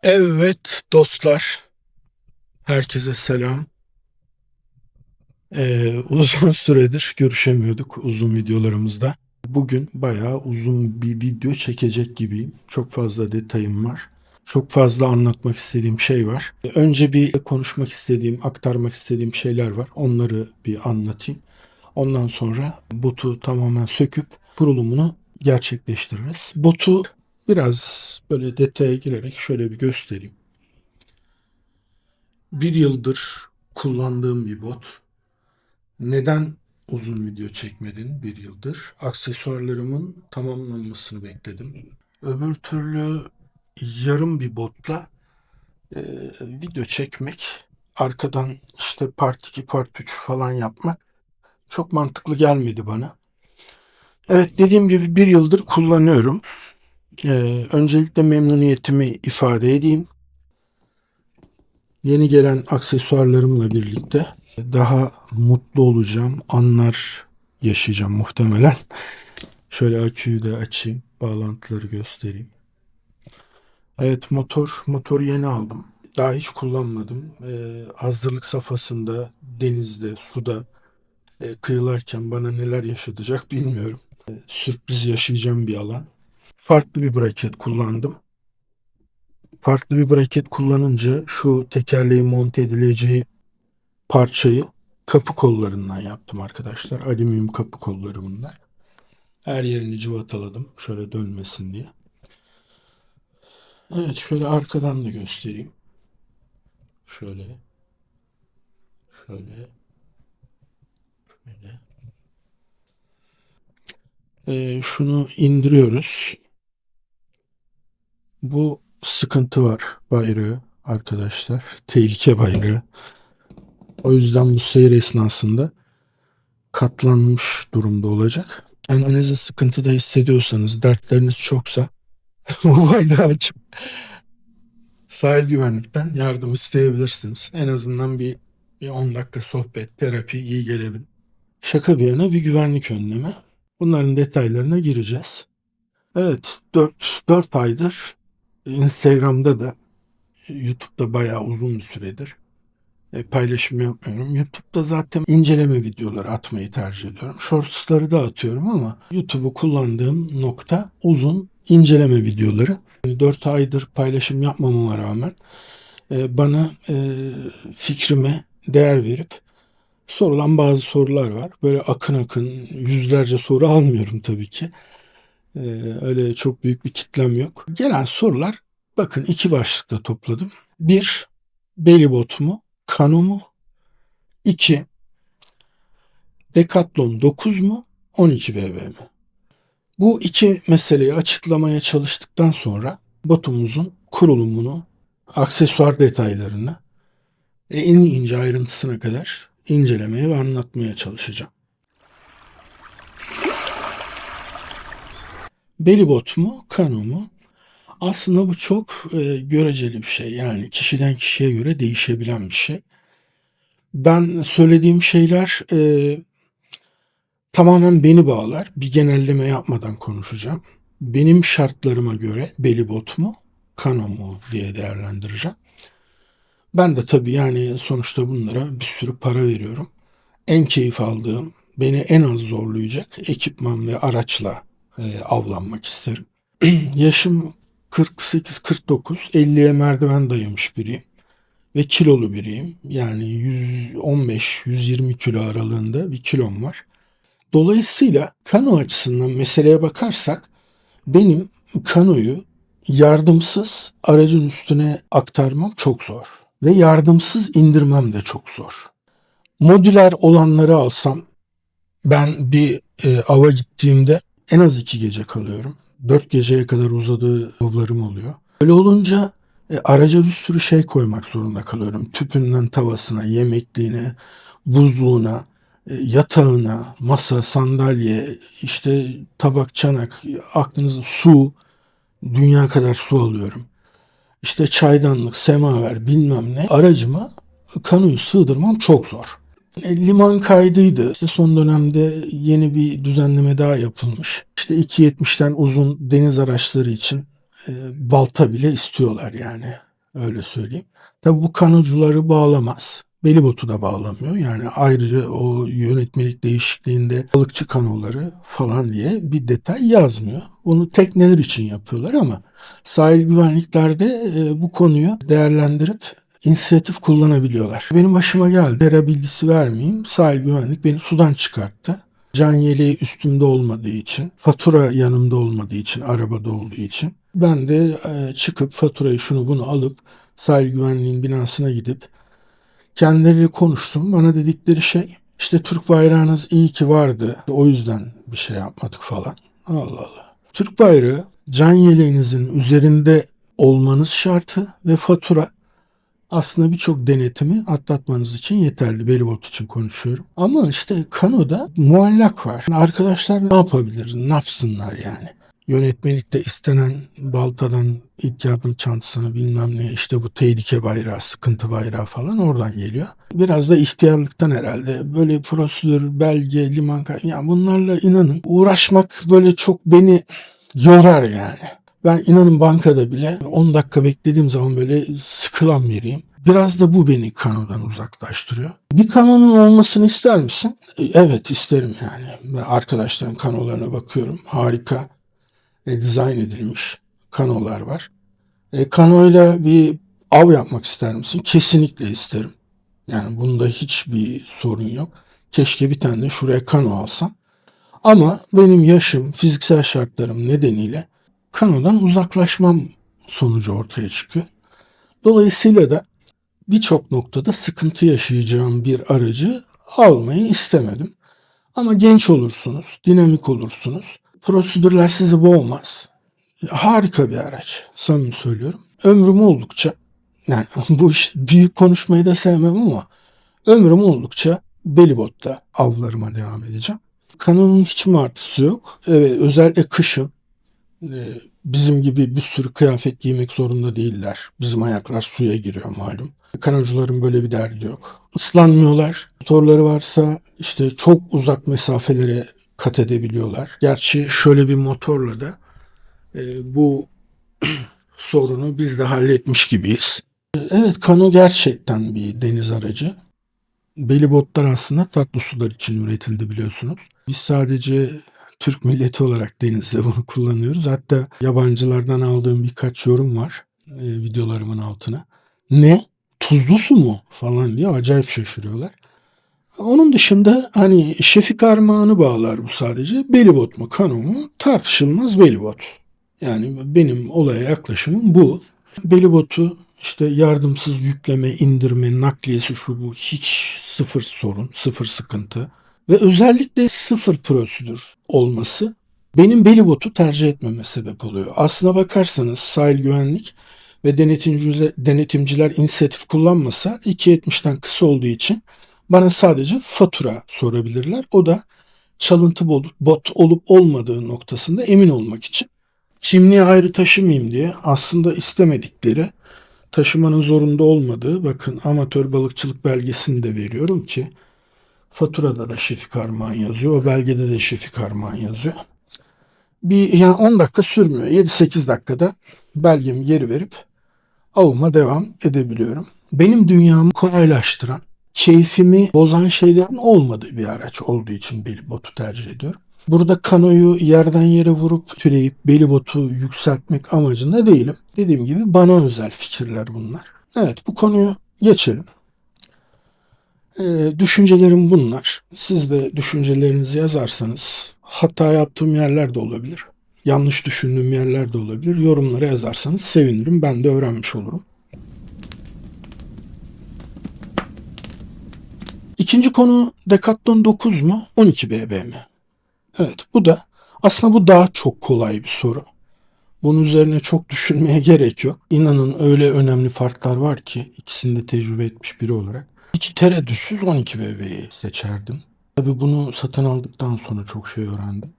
Evet dostlar, herkese selam. Uzun süredir görüşemiyorduk uzun videolarımızda. Bugün bayağı uzun bir video çekecek gibiyim. Çok fazla detayım var. Çok fazla anlatmak istediğim şey var. Önce bir konuşmak istediğim, aktarmak istediğim şeyler var. Onları bir anlatayım. Ondan sonra botu tamamen söküp kurulumunu gerçekleştiririz. Botu biraz böyle detaya girerek şöyle bir göstereyim. Bir yıldır kullandığım bir bot. Neden uzun video çekmedin bir yıldır? Aksesuarlarımın tamamlanmasını bekledim. Öbür türlü yarım bir botla e, video çekmek, arkadan işte part 2, part 3 falan yapmak çok mantıklı gelmedi bana. Evet, dediğim gibi bir yıldır kullanıyorum. Öncelikle memnuniyetimi ifade edeyim. Yeni gelen aksesuarlarımla birlikte daha mutlu olacağım anlar yaşayacağım muhtemelen. Şöyle aküyü de açayım, bağlantıları göstereyim. Evet, motoru yeni aldım. Daha hiç kullanmadım. Hazırlık safhasında, denizde, suda kıyılarken bana neler yaşatacak bilmiyorum. Sürpriz yaşayacağım bir alan. Farklı bir braket kullandım. Farklı bir braket kullanınca şu tekerleğin monte edileceği parçayı kapı kollarından yaptım arkadaşlar. Alüminyum kapı kolları bunlar. Her yerini cıvataladım şöyle dönmesin diye. Evet, şöyle arkadan da göstereyim. Şöyle, şöyle, şöyle. Şunu indiriyoruz. Bu sıkıntı var bayrağı arkadaşlar. Tehlike bayrağı. O yüzden bu seyir esnasında katlanmış durumda olacak. Kendinizi sıkıntıda hissediyorsanız, dertleriniz çoksa bu bayrağı açıp sahil güvenlikten yardım isteyebilirsiniz. En azından bir 10 dakika sohbet, terapi iyi gelebilir. Şaka bir yana bir güvenlik önlemi. Bunların detaylarına gireceğiz. Evet, dört aydır Instagram'da da YouTube'da bayağı uzun bir süredir paylaşım yapmıyorum. YouTube'da zaten inceleme videoları atmayı tercih ediyorum. Shorts'ları da atıyorum ama YouTube'u kullandığım nokta uzun inceleme videoları. 4 aydır paylaşım yapmamama rağmen bana fikrime değer verip sorulan bazı sorular var. Böyle akın akın yüzlerce soru almıyorum tabii ki. E, Öyle çok büyük bir kitlem yok. Gelen sorular, bakın, iki başlıkta topladım. Bir, Belibot mu? Kano mu? İki, Decathlon 9 mu? 12 BB mi? Bu iki meseleyi açıklamaya çalıştıktan sonra botumuzun kurulumunu, aksesuar detaylarını en ince ayrıntısına kadar incelemeye ve anlatmaya çalışacağım. Belibot mu, Kano mu? Aslında bu çok göreceli bir şey. Yani kişiden kişiye göre değişebilen bir şey. Ben söylediğim şeyler tamamen beni bağlar. Bir genelleme yapmadan konuşacağım. Benim şartlarıma göre Belibot mu, Kano mu diye değerlendireceğim. Ben de tabii yani sonuçta bunlara bir sürü para veriyorum. En keyif aldığım, beni en az zorlayacak ekipman ve araçla avlanmak isterim. Yaşım 48-49, 50'ye merdiven dayamış biriyim ve kilolu biriyim. Yani 115-120 kilo aralığında bir kilom var. Dolayısıyla kano açısından meseleye bakarsak benim kanoyu yardımsız aracın üstüne aktarmam çok zor ve yardımsız indirmem de çok zor. Modüler olanları alsam ben bir ava gittiğimde en az 2 gece kalıyorum. 4 geceye kadar uzadığı avlarım oluyor. Öyle olunca araca bir sürü şey koymak zorunda kalıyorum. Tüpünden tavasına, yemekliğine, buzluğuna, yatağına, masa, sandalye, işte tabak, çanak, aklınızda su, dünya kadar su alıyorum. İşte çaydanlık, semaver, bilmem ne. Aracıma kanoyu sığdırmam çok zor. Liman kaydıydı. İşte son dönemde yeni bir düzenleme daha yapılmış. İşte 2.70'ten uzun deniz araçları için balta bile istiyorlar yani. Öyle söyleyeyim. Tabii bu kanocuları bağlamaz. Belibotu da bağlamıyor. Yani ayrıca o yönetmelik değişikliğinde balıkçı kanoları falan diye bir detay yazmıyor. Bunu tekneler için yapıyorlar ama sahil güvenliklerde bu konuyu değerlendirip inisiyatif kullanabiliyorlar. Benim başıma geldi. Dera bilgisi vermeyeyim. Sahil güvenlik beni sudan çıkarttı. Can yeleği üstümde olmadığı için, fatura yanımda olmadığı için, arabada olduğu için. Ben de çıkıp faturayı şunu bunu alıp sahil güvenliğin binasına gidip kendileriyle konuştum. Bana dedikleri şey işte Türk bayrağınız iyi ki vardı. O yüzden bir şey yapmadık falan. Allah Allah. Türk bayrağı can yeleğinizin üzerinde olmanız şartı ve fatura aslında birçok denetimi atlatmanız için yeterli. Belibot için konuşuyorum. Ama işte kanoda muallak var. Arkadaşlar ne yapabilir? Ne yapsınlar yani? Yönetmelikte istenen baltadan ilk yardım çantasını bilmem ne işte bu tehlike bayrağı, sıkıntı bayrağı falan oradan geliyor. Biraz da ihtiyarlıktan herhalde. Böyle prosedür, belge, liman ya bunlarla inanın uğraşmak böyle çok beni yorar yani. Ben inanın bankada bile 10 dakika beklediğim zaman böyle sıkılan biriyim. Biraz da bu beni kanodan uzaklaştırıyor. Bir kanonun olmasını ister misin? Evet isterim yani. Ben arkadaşlarım kanolarına bakıyorum. Harika dizayn edilmiş kanolar var. Kanoyla bir av yapmak ister misin? Kesinlikle isterim. Yani bunda hiçbir sorun yok. Keşke bir tane de şuraya kano alsam. Ama benim yaşım, fiziksel şartlarım nedeniyle kanodan uzaklaşmam sonucu ortaya çıkıyor. Dolayısıyla da birçok noktada sıkıntı yaşayacağım bir aracı almayı istemedim. Ama genç olursunuz, dinamik olursunuz. Prosedürler sizi boğmaz. Harika bir araç. Samimi söylüyorum. Ömrüm oldukça, yani bu iş büyük konuşmayı da sevmem ama ömrüm oldukça Belibot'ta avlarıma devam edeceğim. Kanonun hiç mi artısı yok? Evet, özellikle kışın bizim gibi bir sürü kıyafet giymek zorunda değiller. Bizim ayaklar suya giriyor malum. Kanocuların böyle bir derdi yok. Islanmıyorlar. Motorları varsa işte çok uzak mesafelere kat edebiliyorlar. Gerçi şöyle bir motorla da bu sorunu biz de halletmiş gibiyiz. Evet, kano gerçekten bir deniz aracı. Belibotlar aslında tatlı sular için üretildi biliyorsunuz. Biz sadece Türk milleti olarak denizde bunu kullanıyoruz. Hatta yabancılardan aldığım birkaç yorum var videolarımın altına. Ne? Tuzlu su mu? Falan diye acayip şaşırıyorlar. Onun dışında hani Şefik Armağan'ı bağlar bu sadece. Belibot mu kano mu? Tartışılmaz belibot. Yani benim olaya yaklaşımım bu. Belibotu işte yardımsız yükleme, indirme, nakliyesi şu bu hiç sıfır sorun, sıfır sıkıntı ve özellikle sıfır prosedür olması benim Belibot'u tercih etmeme sebep oluyor. Aslına bakarsanız sahil güvenlik ve denetimciler inisiyatif kullanmasa 2.70'ten kısa olduğu için bana sadece fatura sorabilirler. O da çalıntı bot olup olmadığı noktasında emin olmak için. Kimliği ayrı taşımayayım diye aslında istemedikleri, taşımanın zorunda olmadığı, bakın amatör balıkçılık belgesini de veriyorum ki faturada da Şefik Armağan yazıyor, o belgede de Şefik Armağan yazıyor. Yani 10 dakika sürmüyor. 7-8 dakikada belgemi geri verip avıma devam edebiliyorum. Benim dünyamı kolaylaştıran, keyfimi bozan şeylerin olmadığı bir araç olduğu için Belibot'u tercih ediyorum. Burada kanoyu yerden yere vurup türeyip Belibot'u yükseltmek amacında değilim. Dediğim gibi bana özel fikirler bunlar. Evet, bu konuyu geçelim. Düşüncelerim bunlar. Siz de düşüncelerinizi yazarsanız hata yaptığım yerler de olabilir. Yanlış düşündüğüm yerler de olabilir. Yorumlara yazarsanız sevinirim. Ben de öğrenmiş olurum. İkinci konu Decathlon 9 mu 12 BB mi? Evet, bu daha çok kolay bir soru. Bunun üzerine çok düşünmeye gerek yok. İnanın öyle önemli farklar var ki ikisini de tecrübe etmiş biri olarak. Hiç tereddütsüz 12 BB'yi seçerdim. Tabii bunu satın aldıktan sonra çok şey öğrendim.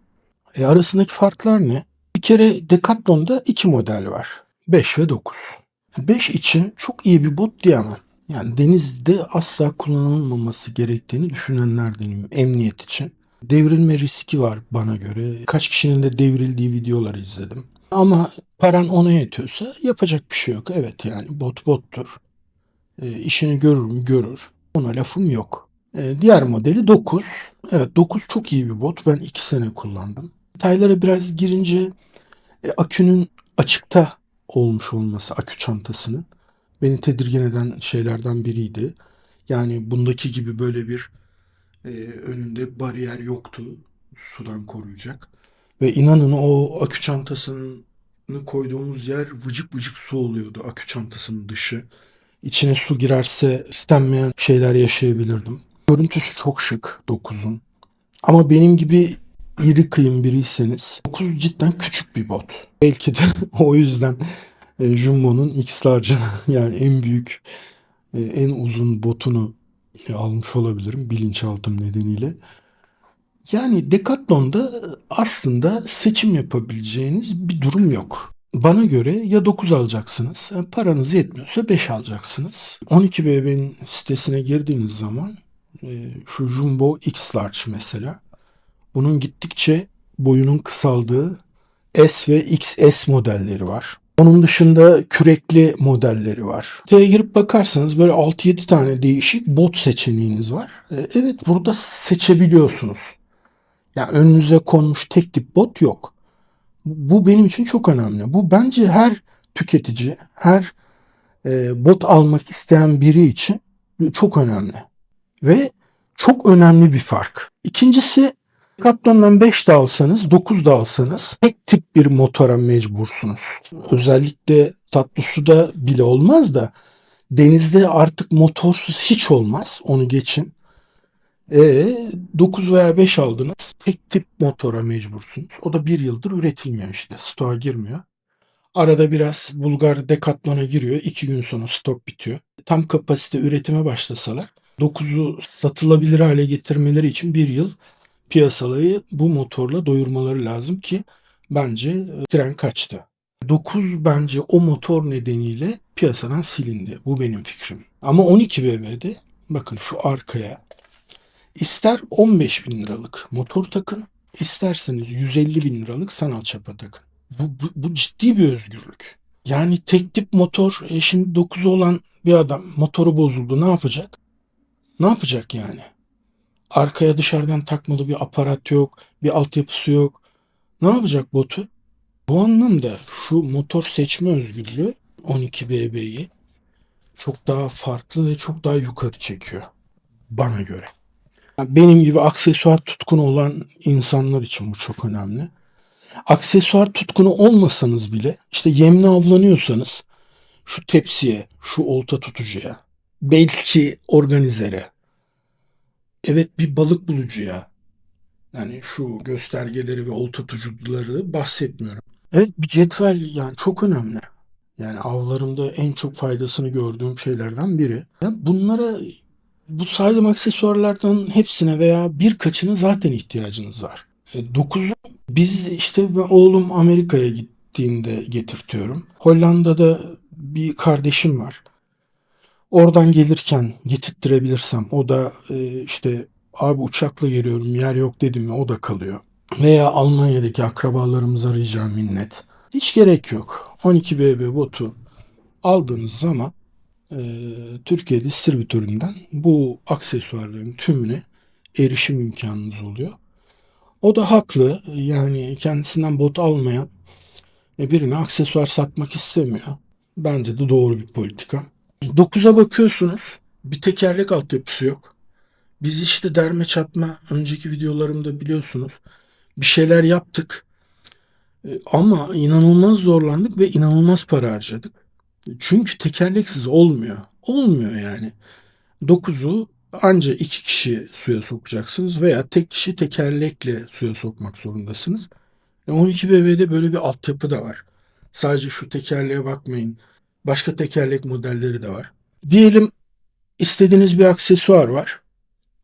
Arasındaki farklar ne? Bir kere Decathlon'da iki model var. 5 ve 9. 5 için çok iyi bir bot diyemem. Yani denizde asla kullanılmaması gerektiğini düşünenlerdenim emniyet için. Devrilme riski var bana göre. Kaç kişinin de devrildiği videoları izledim. Ama Paran ona yetiyorsa yapacak bir şey yok. Evet yani bot bottur. İşini görür mü? Görür. Ona lafım yok. Diğer modeli 9. Evet 9 çok iyi bir bot. Ben 2 sene kullandım. Detaylara biraz girince akünün açıkta olmuş olması akü çantasının beni tedirgin eden şeylerden biriydi. Yani bundaki gibi böyle bir önünde bariyer yoktu sudan koruyacak. Ve inanın o akü çantasını koyduğumuz yer vıcık vıcık su oluyordu akü çantasının dışı. İçine su girerse istenmeyen şeyler yaşayabilirdim. Görüntüsü çok şık 9'un. Ama benim gibi iri kıyım biriyseniz 9 cidden küçük bir bot. Belki de o yüzden Jumbo'nun X-Large'ını yani en büyük, en uzun botunu almış olabilirim bilinçaltım nedeniyle. Yani Decathlon'da aslında seçim yapabileceğiniz bir durum yok. Bana göre ya 9 alacaksınız, paranız yetmiyorsa 5 alacaksınız. 12BB'nin sitesine girdiğiniz zaman şu Jumbo X Large mesela. Bunun gittikçe boyunun kısaldığı S ve XS modelleri var. Onun dışında kürekli modelleri var. Siteye girip bakarsanız böyle 6-7 tane değişik bot seçeneğiniz var. Evet burada seçebiliyorsunuz. Yani önünüze konmuş tek tip bot yok. Bu benim için çok önemli. Bu bence her tüketici, her bot almak isteyen biri için çok önemli. Ve çok önemli bir fark. İkincisi Decathlon'dan 5 de alsanız 9 da alsanız tek tip bir motora mecbursunuz. Özellikle tatlı suda bile olmaz da denizde artık motorsuz hiç olmaz. Onu geçin. 9 veya 5 aldınız. Tek tip motora mecbursunuz. O da bir yıldır üretilmiyor işte. Stoğa girmiyor. Arada biraz Bulgar Decathlon'a giriyor. 2 gün sonra stok bitiyor. Tam kapasite üretime başlasalar 9'u satılabilir hale getirmeleri için bir yıl piyasalayı bu motorla doyurmaları lazım ki bence tren kaçtı. 9 bence o motor nedeniyle piyasadan silindi. Bu benim fikrim. Ama 12 BB'de bakın şu arkaya ister 15 bin liralık motor takın, isterseniz 150 bin liralık sanal çapa takın. Bu ciddi bir özgürlük. Yani tek tip motor, şimdi 9'u olan bir adam motoru bozuldu ne yapacak? Ne yapacak yani? Arkaya dışarıdan takmalı bir aparat yok, bir altyapısı yok. Ne yapacak botu? Bu anlamda şu motor seçme özgürlüğü 12 BB'yi çok daha farklı ve çok daha yukarı çekiyor bana göre. Benim gibi aksesuar tutkunu olan insanlar için bu çok önemli. Aksesuar tutkunu olmasanız bile işte yemle avlanıyorsanız şu tepsiye, şu olta tutucuya, belki organizere, evet bir balık bulucuya, yani şu göstergeleri ve olta tutucuları bahsetmiyorum. Evet bir cetvel yani çok önemli. Yani avlarımda en çok faydasını gördüğüm şeylerden biri. Ya bunlara bu saydığım aksesuarlardan hepsine veya birkaçına zaten ihtiyacınız var. 9'u biz işte oğlum Amerika'ya gittiğinde getirtiyorum. Hollanda'da bir kardeşim var. Oradan gelirken getirttirebilirsem o da işte abi uçakla geliyorum yer yok dedim mi o da kalıyor. Veya Almanya'daki akrabalarımıza rica minnet. Hiç gerek yok. 12 BB botu aldığınız zaman Türkiye distribütöründen bu aksesuarların tümüne erişim imkanınız oluyor. O da haklı. Yani kendisinden bot almayan birine aksesuar satmak istemiyor. Bence de doğru bir politika. 9'a bakıyorsunuz. Bir tekerlek altyapısı yok. Biz işte derme çatma önceki videolarımda biliyorsunuz bir şeyler yaptık. Ama inanılmaz zorlandık ve inanılmaz para harcadık. Çünkü tekerleksiz olmuyor. Olmuyor yani. 9'u anca 2 kişi suya sokacaksınız veya tek kişi tekerlekle suya sokmak zorundasınız. 12 BB'de böyle bir altyapı da var. Sadece şu tekerleğe bakmayın. Başka tekerlek modelleri de var. Diyelim istediğiniz bir aksesuar var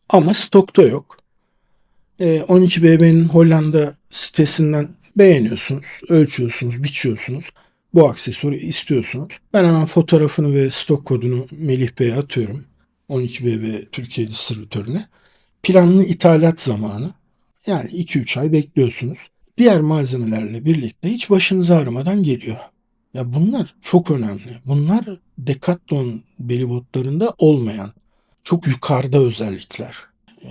ama stokta yok. 12 BB'nin Hollanda sitesinden beğeniyorsunuz, ölçüyorsunuz, biçiyorsunuz. Bu aksesuarı istiyorsunuz. Ben hemen fotoğrafını ve stok kodunu Melih Bey'e atıyorum. 12 BB Türkiye distribütörüne. Planlı ithalat zamanı. Yani 2-3 ay bekliyorsunuz. diğer malzemelerle birlikte hiç başınızı ağrımadan geliyor. Ya bunlar çok önemli. Bunlar Decathlon beli botlarında olmayan, çok yukarıda özellikler.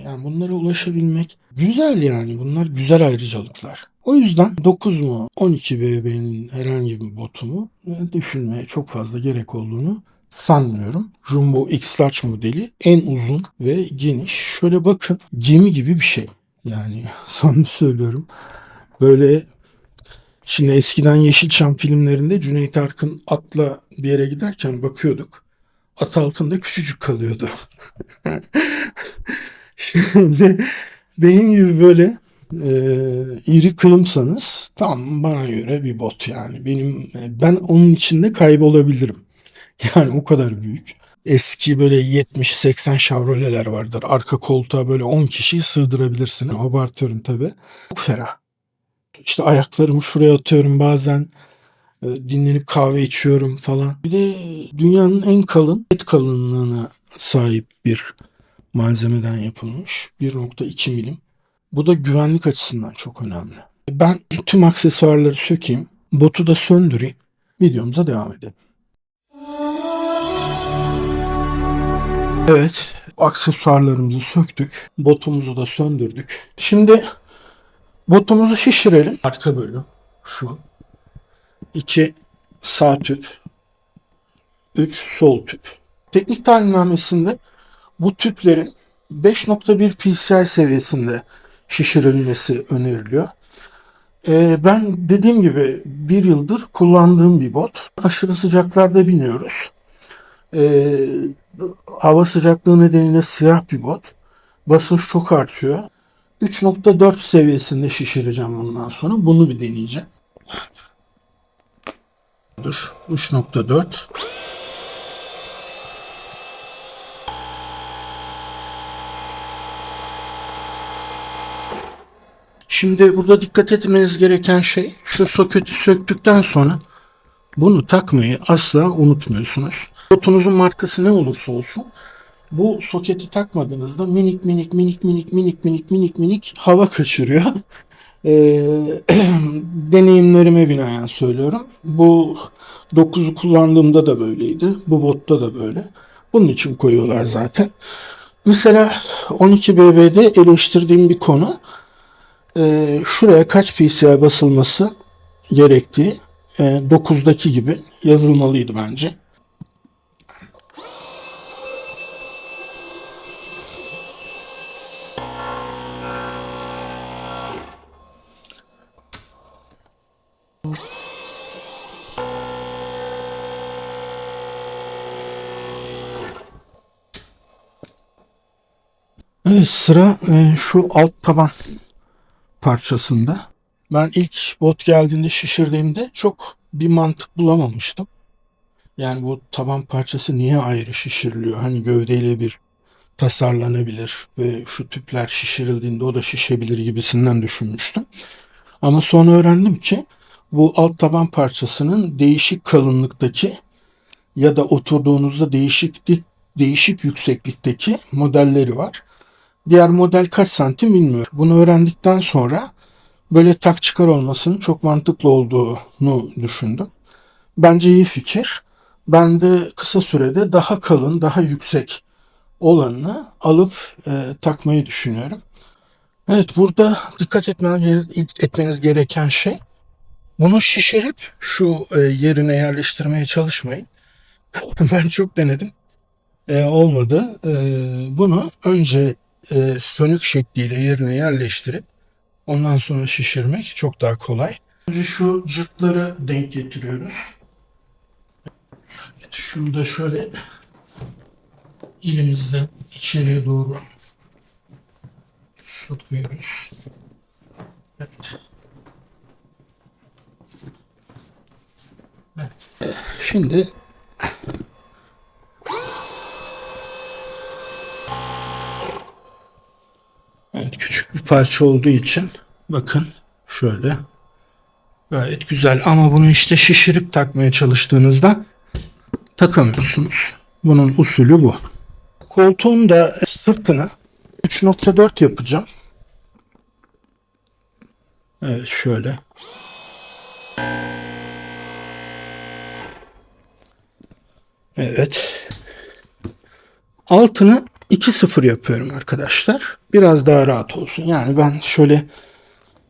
Yani bunlara ulaşabilmek güzel yani. Bunlar güzel ayrıcalıklar. O yüzden 9 mu 12 BB'nin herhangi bir botumu düşünmeye çok fazla gerek olduğunu sanmıyorum. Jumbo X-Large modeli en uzun ve geniş. Şöyle bakın, gemi gibi bir şey. Yani samimi söylüyorum. Böyle şimdi eskiden Yeşilçam filmlerinde Cüneyt Arkın atla bir yere giderken bakıyorduk. At altında küçücük kalıyordu. Şimdi benim gibi böyle iri kıyımsanız tam bana göre bir bot yani. Ben onun içinde kaybolabilirim. Yani o kadar büyük. Eski böyle 70-80 Chevrolet'ler vardır. Arka koltuğa böyle 10 kişiyi sığdırabilirsin. Abartıyorum tabii. Çok ferah. İşte ayaklarımı şuraya atıyorum bazen. Dinlenip kahve içiyorum falan. Bir de dünyanın en kalın et kalınlığına sahip bir malzemeden yapılmış. 1,2 milim. Bu da güvenlik açısından çok önemli. Ben tüm aksesuarları sökeyim. Botu da söndüreyim. Videomuza devam edelim. Evet, aksesuarlarımızı söktük. Botumuzu da söndürdük. Şimdi botumuzu şişirelim. Arka bölüm şu. 2 sağ tüp. 3 sol tüp. Teknik talimnamesinde bu tüplerin 5,1 PSI seviyesinde şişirilmesi öneriliyor. Ben dediğim gibi bir yıldır kullandığım bir bot. Aşırı sıcaklarda biniyoruz. Ee, Hava sıcaklığı nedeniyle siyah bir bot. Basınç çok artıyor. 3,4 seviyesinde şişireceğim bundan sonra. Bunu bir deneyeceğim. Dur. 3,4. Şimdi burada dikkat etmeniz gereken şey şu soketi söktükten sonra bunu takmayı asla unutmuyorsunuz. Botunuzun markası ne olursa olsun bu soketi takmadığınızda minik hava kaçırıyor. Deneyimlerime binaen söylüyorum. Bu 9'u kullandığımda da böyleydi. Bu botta da böyle. Bunun için koyuyorlar zaten. Mesela 12 BB'de eleştirdiğim bir konu şuraya kaç PSI basılması gerektiği 9'daki gibi yazılmalıydı bence. Evet, sıra şu alt taban parçasında. Ben ilk bot geldiğinde şişirdiğimde çok bir mantık bulamamıştım. Yani bu taban parçası niye ayrı şişiriliyor? Hani gövdeyle bir tasarlanabilir ve şu tüpler şişirildiğinde o da şişebilir gibisinden düşünmüştüm. Ama sonra öğrendim ki bu alt taban parçasının değişik kalınlıktaki ya da oturduğunuzda değişik yükseklikteki modelleri var. Diğer model kaç santim bilmiyorum. Bunu öğrendikten sonra böyle tak çıkar olmasının çok mantıklı olduğunu düşündüm. Bence iyi fikir. Ben de kısa sürede daha kalın, daha yüksek olanını alıp takmayı düşünüyorum. Evet, burada dikkat etmeniz gereken şey bunu şişirip şu yerine yerleştirmeye çalışmayın. Ben çok denedim. Olmadı. Bunu önce sönük şekliyle yerine yerleştirip ondan sonra şişirmek çok daha kolay. Önce şu cırtları denk getiriyoruz. Şunu da şöyle elimizle içeriye doğru sokuyoruz. Evet. Evet. Şimdi evet, küçük bir parça olduğu için bakın şöyle gayet güzel ama bunu işte şişirip takmaya çalıştığınızda takamıyorsunuz. Bunun usulü bu. Koltuğun da sırtını 3,4 yapacağım. Evet, şöyle. Evet. Altını 2-0 yapıyorum arkadaşlar. Biraz daha rahat olsun. Yani ben şöyle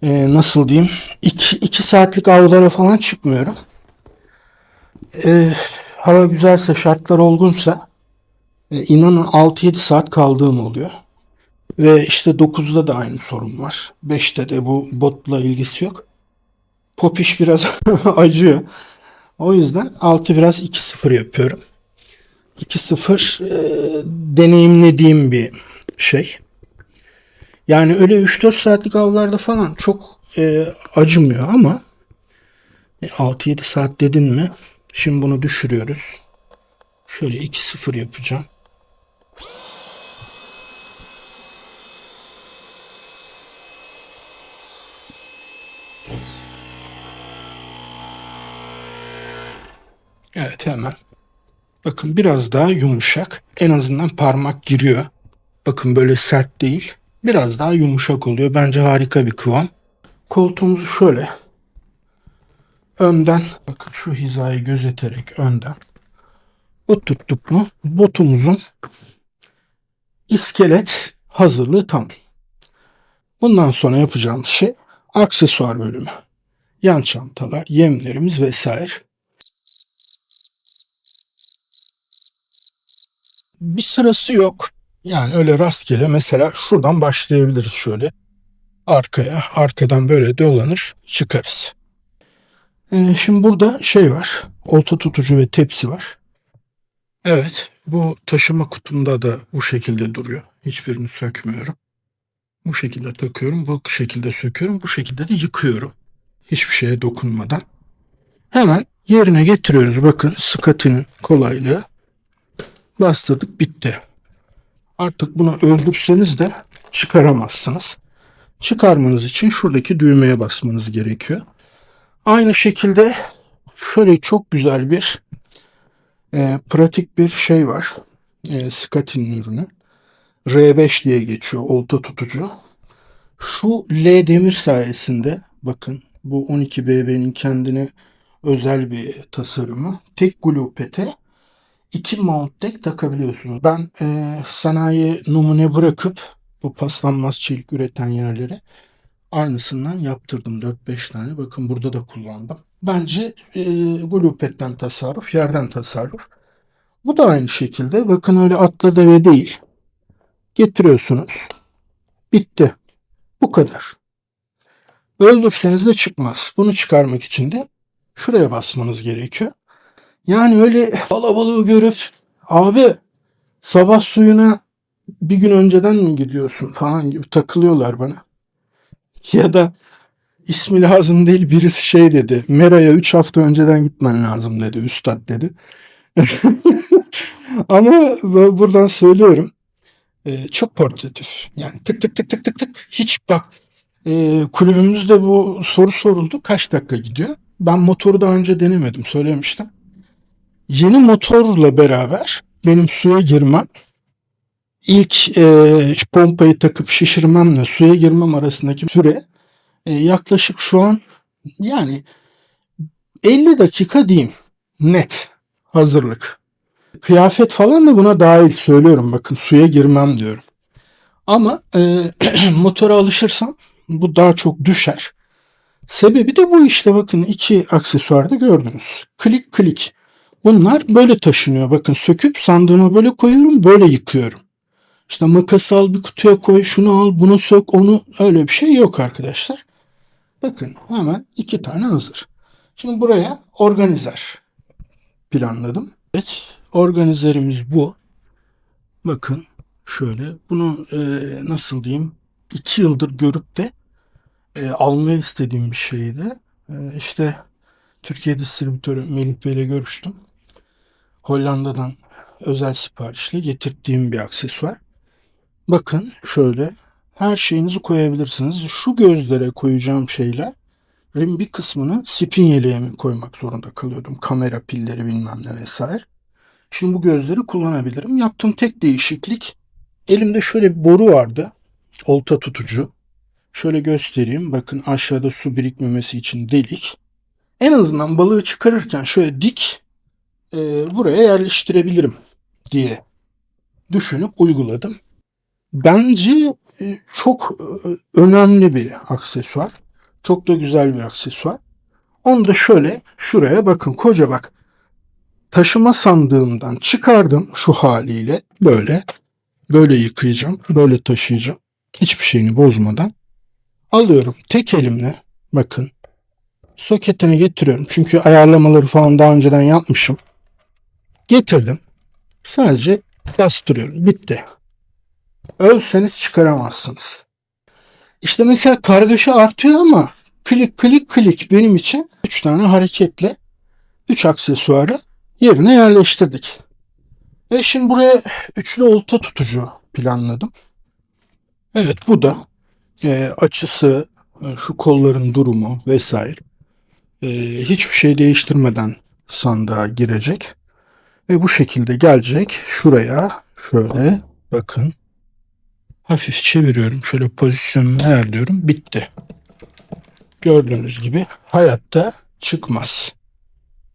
nasıl diyeyim, 2 saatlik avlara falan çıkmıyorum. Hava güzelse, şartlar olgunsa inanın 6-7 saat kaldığım oluyor. Ve işte 9'da da aynı sorun var. 5'te de bu botla ilgisi yok. Popiş biraz acıyor. O yüzden altı biraz 2-0 yapıyorum. 2-0 deneyimlediğim bir şey. Yani öyle 3-4 saatlik avlarda falan çok acımıyor ama 6-7 saat dedin mi? Şimdi bunu düşürüyoruz. Şöyle 2-0 yapacağım. Evet, hemen. Bakın biraz daha yumuşak. En azından parmak giriyor. Bakın böyle sert değil. Biraz daha yumuşak oluyor. Bence harika bir kıvam. Koltuğumuzu şöyle önden, bakın şu hizayı gözeterek önden oturttuk mu botumuzun iskelet hazırlığı tamam. Bundan sonra yapacağımız şey aksesuar bölümü. Yan çantalar, yemlerimiz vesaire. Bir sırası yok. Yani öyle rastgele mesela şuradan başlayabiliriz şöyle. Arkaya, arkadan böyle dolanır çıkarız. Şimdi burada şey var. Olta tutucu ve tepsi var. Evet, bu taşıma kutumda da bu şekilde duruyor. Hiçbirini sökmüyorum. Bu şekilde takıyorum, bu şekilde söküyorum, bu şekilde de yıkıyorum. Hiçbir şeye dokunmadan. Hemen yerine getiriyoruz. Bakın Scotty'nin kolaylığı. Bastırdık, bitti. Artık bunu öldürseniz de çıkaramazsınız. Çıkarmanız için şuradaki düğmeye basmanız gerekiyor. Aynı şekilde şöyle çok güzel bir pratik bir şey var. Scotty'nin ürünü. R5 diye geçiyor, olta tutucu. Şu L demir sayesinde, bakın bu 12BB'nin kendine özel bir tasarımı. Tek glue pet'e 2 mount deck takabiliyorsunuz. Ben sanayi numune bırakıp bu paslanmaz çelik üreten yerlere aynısından yaptırdım 4-5 tane. Bakın burada da kullandım. Bence glue pet'ten tasarruf, yerden tasarruf. Bu da aynı şekilde. Bakın öyle atla deve değil. Getiriyorsunuz. Bitti. Bu kadar. Öldürseniz de çıkmaz. Bunu çıkarmak için de şuraya basmanız gerekiyor. Yani öyle kalabalığı görüp abi sabah suyuna bir gün önceden mi gidiyorsun falan gibi takılıyorlar bana. Ya da ismi lazım değil, birisi şey dedi. Mera'ya 3 hafta önceden gitmen lazım dedi. Üstad dedi. Ama buradan söylüyorum. Çok portatif. Yani tık tık tık tık tık tık. Hiç bak, kulübümüzde bu soru soruldu. Kaç dakika gidiyor? Ben motoru daha önce denemedim. Söylemiştim. Yeni motorla beraber benim suya girmem, ilk pompayı takıp şişirmemle suya girmem arasındaki süre yaklaşık şu an yani 50 dakika diyeyim. Net hazırlık. Kıyafet falan da buna dahil, söylüyorum. Bakın suya girmem diyorum. Ama motora alışırsam bu daha çok düşer. Sebebi de bu işte, bakın iki aksesuarda gördünüz. Klik klik. Bunlar böyle taşınıyor. Bakın söküp sandığıma böyle koyuyorum, böyle yıkıyorum. İşte makas al bir kutuya koy, şunu al, bunu sök, onu, öyle bir şey yok arkadaşlar. Bakın hemen 2 tane hazır. Şimdi buraya organizer planladım. Evet, organizerimiz bu. Bakın şöyle bunu nasıl diyeyim, 2 yıldır görüp de almayı istediğim bir şeydi. İşte Türkiye distribütörü Melih Bey ile görüştüm. Hollanda'dan özel siparişle getirdiğim bir aksesuar. Bakın şöyle her şeyinizi koyabilirsiniz. Şu gözlere koyacağım şeyler, bir kısmını spin yeleğime koymak zorunda kalıyordum. Kamera pilleri bilmem ne vesaire. Şimdi bu gözleri kullanabilirim. Yaptığım tek değişiklik, elimde şöyle bir boru vardı. Olta tutucu. Şöyle göstereyim. Bakın aşağıda su birikmemesi için delik. En azından balığı çıkarırken şöyle dik buraya yerleştirebilirim diye düşünüp uyguladım. Bence çok önemli bir aksesuar. Çok da güzel bir aksesuar. Onu da şöyle şuraya bakın, koca bak. Taşıma sandığımdan çıkardım şu haliyle. Böyle yıkayacağım. Böyle taşıyacağım. Hiçbir şeyini bozmadan. Alıyorum tek elimle. Bakın. Soketini getiriyorum. Çünkü ayarlamaları falan daha önceden yapmışım. Getirdim. Sadece bastırıyorum. Bitti. Ölseniz çıkaramazsınız. İşte mesela kargaşa artıyor ama klik klik klik benim için 3 tane hareketle 3 aksesuarı yerine yerleştirdik. Ve şimdi buraya üçlü olta tutucu planladım. Evet, bu da açısı, şu kolların durumu vesaire hiçbir şey değiştirmeden sandığa girecek. Ve bu şekilde gelecek. Şuraya şöyle bakın. Hafif çeviriyorum. Şöyle pozisyonunu ayarlıyorum. Bitti. Gördüğünüz gibi hayatta çıkmaz.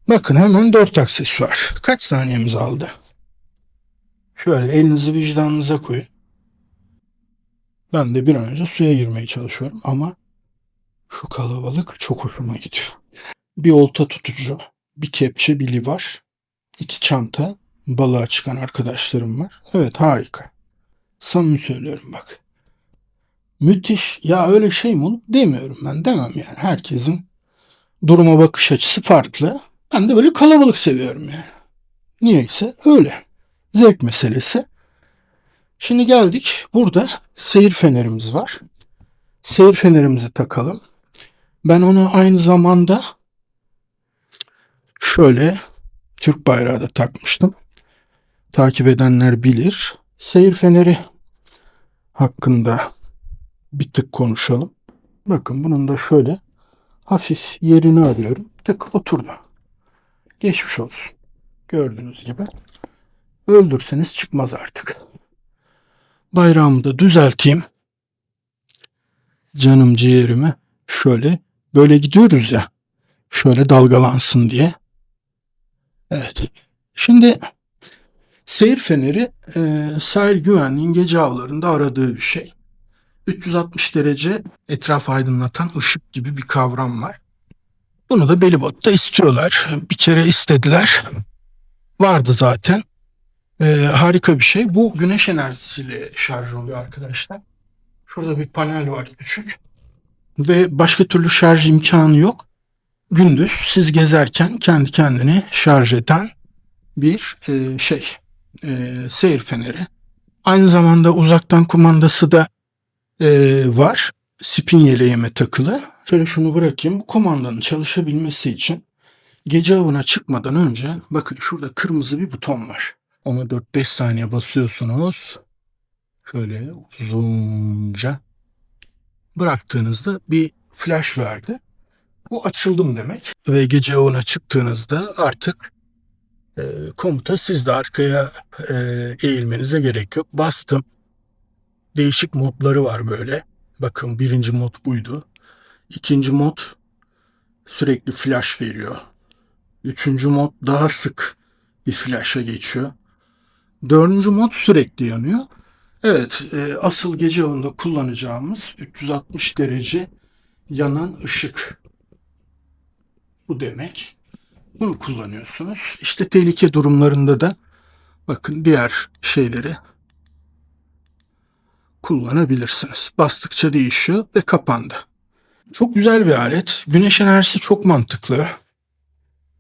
Bakın hemen 4 aksesuar. Kaç saniyemiz aldı? Şöyle elinizi vicdanınıza koyun. Ben de bir an önce suya girmeye çalışıyorum ama şu kalabalık çok hoşuma gidiyor. Bir olta tutucu, bir kepçe, bir livar, 2 çanta, balığa çıkan arkadaşlarım var. Evet, harika. Samimi söylüyorum bak. Müthiş. Ya öyle şey mi olur demiyorum ben. Demem yani. Herkesin duruma bakış açısı farklı. Ben de böyle kalabalık seviyorum yani. Niyeyse öyle. Zevk meselesi. Şimdi geldik. Burada seyir fenerimiz var. Seyir fenerimizi takalım. Ben ona aynı zamanda şöyle Türk bayrağı da takmıştım. Takip edenler bilir. Seyir feneri hakkında bir tık konuşalım. Bakın bunun da şöyle hafif yerini arıyorum. Tık oturdu. Geçmiş olsun. Gördüğünüz gibi. Öldürseniz çıkmaz artık. Bayrağımı da düzelteyim. Canım ciğerime şöyle böyle gidiyoruz ya. Şöyle dalgalansın diye. Evet. Şimdi seyir feneri sahil güvenliğin gece avlarında aradığı bir şey. 360 derece etraf aydınlatan ışık gibi bir kavram var. Bunu da Belibot'ta istiyorlar. Bir kere istediler. Vardı zaten. Harika bir şey. Bu güneş enerjisiyle şarj oluyor arkadaşlar. Şurada bir panel var küçük. Ve başka türlü şarj imkanı yok. Gündüz siz gezerken kendi kendini şarj eden bir seyir feneri. Aynı zamanda uzaktan kumandası da var. Spin yeleğime takılı. Şöyle şunu bırakayım. Bu kumandanın çalışabilmesi için gece avına çıkmadan önce bakın şurada kırmızı bir buton var. Ona 4-5 saniye basıyorsunuz. Şöyle uzunca bıraktığınızda bir flash verdi. Bu açıldım demek. Ve gece avına çıktığınızda artık komuta sizde, arkaya eğilmenize gerek yok. Bastım. Değişik modları var böyle. Bakın birinci mod buydu. İkinci mod sürekli flash veriyor. Üçüncü mod daha sık bir flash'a geçiyor. Dördüncü mod sürekli yanıyor. Evet, asıl gece avında kullanacağımız 360 derece yanan ışık. Bu demek. Bunu kullanıyorsunuz. İşte tehlike durumlarında da bakın diğer şeyleri kullanabilirsiniz. Bastıkça değişiyor ve kapandı. Çok güzel bir alet. Güneş enerjisi çok mantıklı.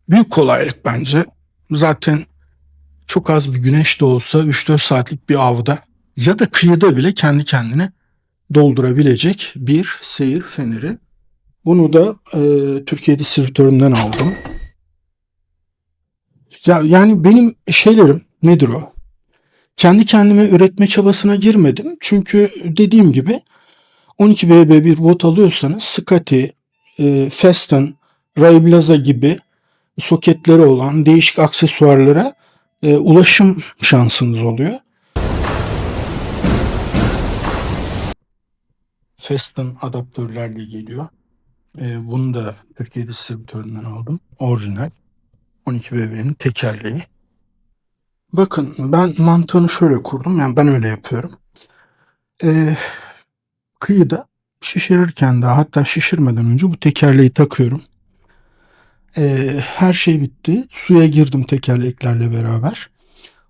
Büyük kolaylık bence. Zaten çok az bir güneş de olsa 3-4 saatlik bir avda ya da kıyıda bile kendi kendine doldurabilecek bir seyir feneri. Bunu da Türkiye distribütöründen aldım. Yani benim şeylerim nedir o? Kendi kendime üretme çabasına girmedim. Çünkü dediğim gibi 12BB bir bot alıyorsanız Scotty, Festen, Ray Blaza gibi soketleri olan değişik aksesuarlara ulaşım şansınız oluyor. Feston adaptörlerle geliyor. Bunu da Türkiye distribütöründen aldım. Orijinal. 12 BB'nin tekerleği. Bakın ben mantığını şöyle kurdum. Yani ben öyle yapıyorum. Kıyıda şişirirken daha hatta şişirmeden önce bu tekerleği takıyorum. Her şey bitti. Suya girdim tekerleklerle beraber.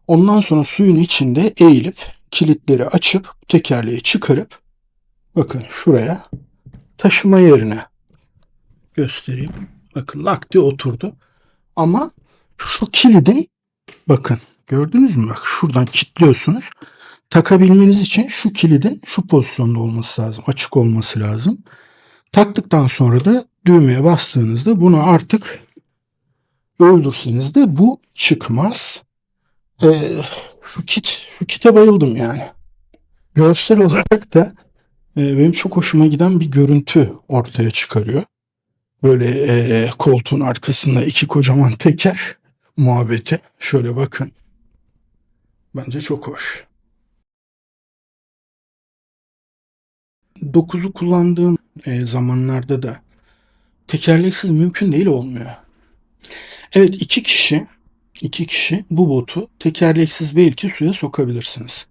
Ondan sonra suyun içinde eğilip kilitleri açıp tekerleği çıkarıp bakın şuraya taşıma yerine göstereyim. Bakın lak diye oturdu. Ama şu kilidin bakın gördünüz mü? Bak şuradan kilitliyorsunuz. Takabilmeniz için şu kilidin şu pozisyonda olması lazım. Açık olması lazım. Taktıktan sonra da düğmeye bastığınızda bunu artık öldürseniz de bu çıkmaz. Şu kite bayıldım yani. Görsel olarak da benim çok hoşuma giden bir görüntü ortaya çıkarıyor. Böyle koltuğun arkasında iki kocaman teker muhabbeti. Şöyle bakın. Bence çok hoş. 9'u kullandığım zamanlarda da tekerleksiz mümkün değil olmuyor. Evet iki kişi bu botu tekerleksiz belki suya sokabilirsiniz.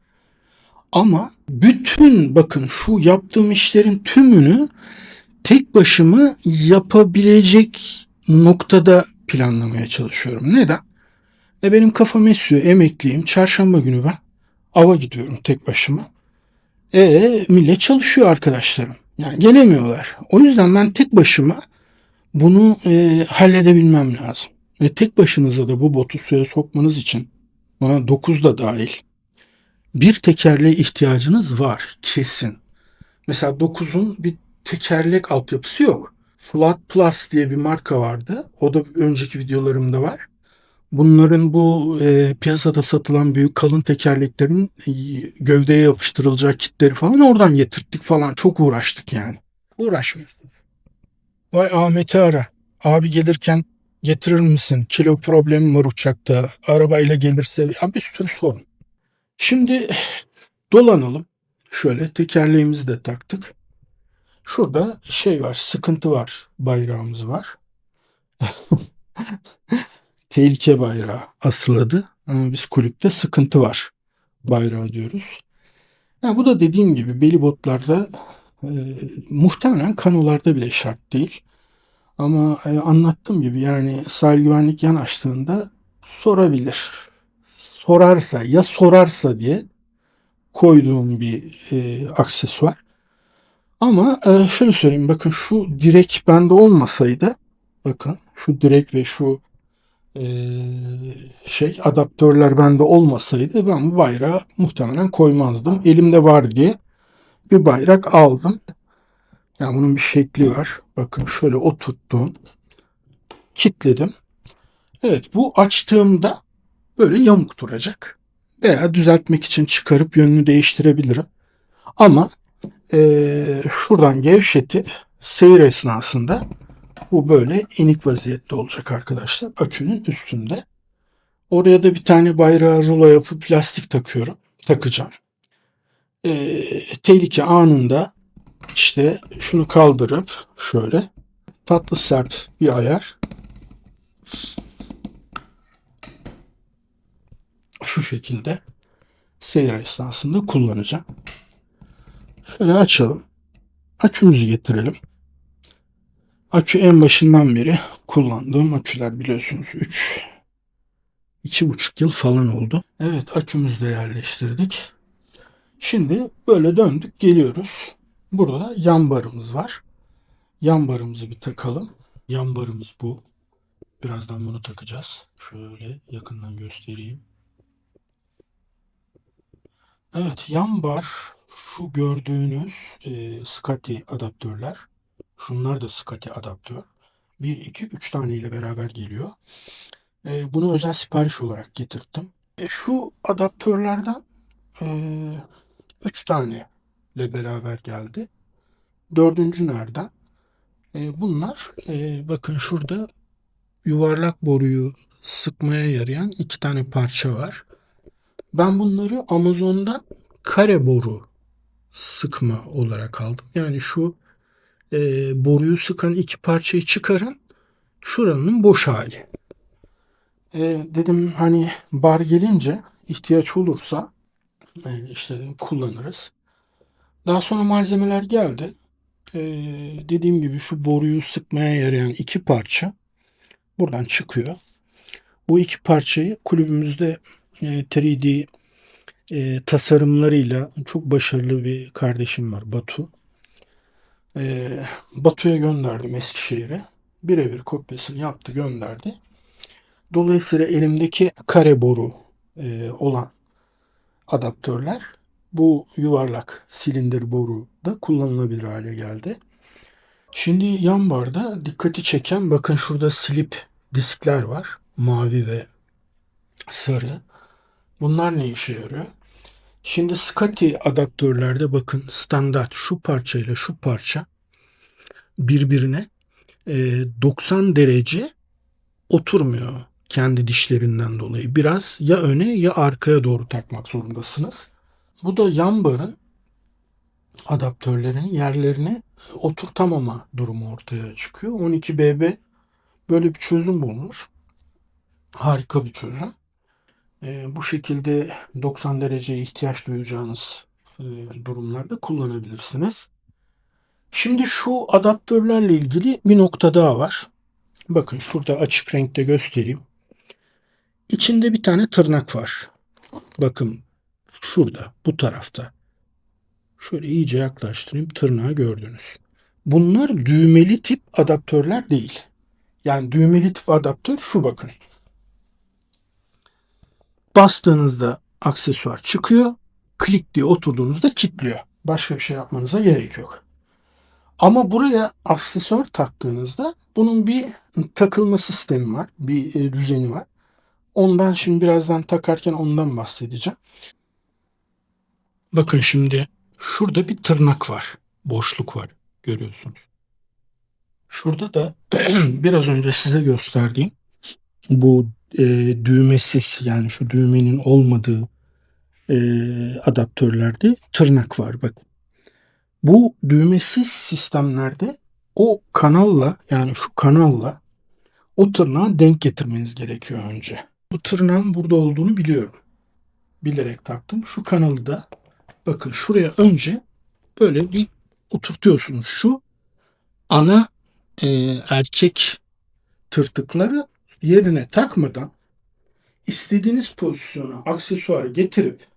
Ama bütün bakın şu yaptığım işlerin tümünü tek başıma yapabilecek noktada planlamaya çalışıyorum. Neden? Benim kafam esiyor, emekliyim. Çarşamba günü ben ava gidiyorum tek başıma. Millet çalışıyor arkadaşlarım. Yani gelemiyorlar. O yüzden ben tek başıma bunu halledebilmem lazım. Ve tek başınıza da bu botu suya sokmanız için buna 9 da dahil bir tekerleğe ihtiyacınız var kesin. Mesela 9'un bir tekerlek altyapısı yok. Flood Plus diye bir marka vardı. O da önceki videolarımda var. Bunların bu piyasada satılan büyük kalın tekerleklerin gövdeye yapıştırılacak kitleri falan oradan getirttik falan. Çok uğraştık yani. Uğraşmıyorsunuz. Vay Ahmet'i ara. Abi gelirken getirir misin? Kilo problemi var uçakta. Arabayla gelirse ya bir sürü sorun. Şimdi dolanalım. Şöyle tekerleğimizi de taktık. Şurada şey var, sıkıntı var. Bayrağımız var. Tehlike bayrağı asıl adı. Ama biz kulüpte sıkıntı var bayrağı diyoruz. Ya bu da dediğim gibi beli botlarda muhtemelen kanolarda bile şart değil. Ama anlattığım gibi yani sahil güvenlik yanaştığında sorabilir. Sorarsa diye koyduğum bir aksesuar. Ama şöyle söyleyeyim bakın şu direk bende olmasaydı bakın şu direk ve şu adaptörler bende olmasaydı ben bu bayrağı muhtemelen koymazdım. Elimde var diye bir bayrak aldım. Yani bunun bir şekli var. Bakın şöyle oturttum. Kilitledim. Evet bu açtığımda böyle yamuk duracak. Veya düzeltmek için çıkarıp yönünü değiştirebilirim. Ama şuradan gevşetip seyir esnasında bu böyle inik vaziyette olacak arkadaşlar. Akünün üstünde. Oraya da bir tane bayrağı rulo yapıp plastik takacağım. Tehlike anında işte şunu kaldırıp şöyle tatlı sert bir ayar şu şekilde seyir esnasında kullanacağım. Şöyle açalım. Akümüzü getirelim. Akü en başından beri kullandığım aküler biliyorsunuz 2,5 yıl falan oldu. Evet akümüzü de yerleştirdik. Şimdi böyle döndük geliyoruz. Burada yan barımız var. Yan barımızı bir takalım. Yan barımız bu. Birazdan bunu takacağız. Şöyle yakından göstereyim. Evet yan bar şu gördüğünüz SCSI adaptörler. Şunlar da SCSI adaptör. 1, 2, 3 tane ile beraber geliyor. Bunu özel sipariş olarak getirttim. Şu adaptörlerden 3 tane ile beraber geldi. Dördüncü nereden? Bunlar bakın şurada yuvarlak boruyu sıkmaya yarayan 2 tane parça var. Ben bunları Amazon'dan kare boru sıkma olarak aldım. Yani şu boruyu sıkan iki parçayı çıkarın. Şuranın boş hali. Dedim hani bar gelince ihtiyaç olursa işte dedim, kullanırız. Daha sonra malzemeler geldi. Ee, Dediğim gibi şu boruyu sıkmaya yarayan iki parça buradan çıkıyor. Bu iki parçayı kulübümüzde 3D tasarımlarıyla çok başarılı bir kardeşim var, Batu. Batu'ya gönderdim Eskişehir'e. Birebir kopyasını yaptı, gönderdi. Dolayısıyla elimdeki kare boru olan adaptörler bu yuvarlak silindir boru da kullanılabilir hale geldi. Şimdi yan barda dikkati çeken, bakın şurada slip diskler var. Mavi ve sarı. Bunlar ne işe yarıyor? Şimdi Scotty adaptörlerde bakın standart şu parçayla şu parça birbirine 90 derece oturmuyor kendi dişlerinden dolayı. Biraz ya öne ya arkaya doğru takmak zorundasınız. Bu da yan barın adaptörlerin yerlerine oturtamama durumu ortaya çıkıyor. 12BB böyle bir çözüm bulmuş. Harika bir çözüm. Bu şekilde 90 dereceye ihtiyaç duyacağınız durumlarda kullanabilirsiniz. Şimdi şu adaptörlerle ilgili bir nokta daha var. Bakın şurada açık renkte göstereyim. İçinde bir tane tırnak var. Bakın şurada, bu tarafta. Şöyle iyice yaklaştırayım, tırnağı gördünüz. Bunlar düğmeli tip adaptörler değil. Yani düğmeli tip adaptör şu, bakın. Bastığınızda aksesuar çıkıyor. Klik diye oturduğunuzda kilitliyor. Başka bir şey yapmanıza gerek yok. Ama buraya aksesuar taktığınızda bunun bir takılma sistemi var. Bir düzeni var. Ondan şimdi birazdan takarken ondan bahsedeceğim. Bakın şimdi şurada bir tırnak var. Boşluk var. Görüyorsunuz. Şurada da biraz önce size gösterdiğim bu düğmesiz, yani şu düğmenin olmadığı adaptörlerde tırnak var. Bakın. Bu düğmesiz sistemlerde o kanalla, yani şu kanalla o tırnağı denk getirmeniz gerekiyor önce. Bu tırnağın burada olduğunu biliyorum. Bilerek taktım. Şu kanalı da bakın şuraya önce böyle bir oturtuyorsunuz. Şu ana erkek tırtıkları yerine takmadan istediğiniz pozisyona aksesuarı getirip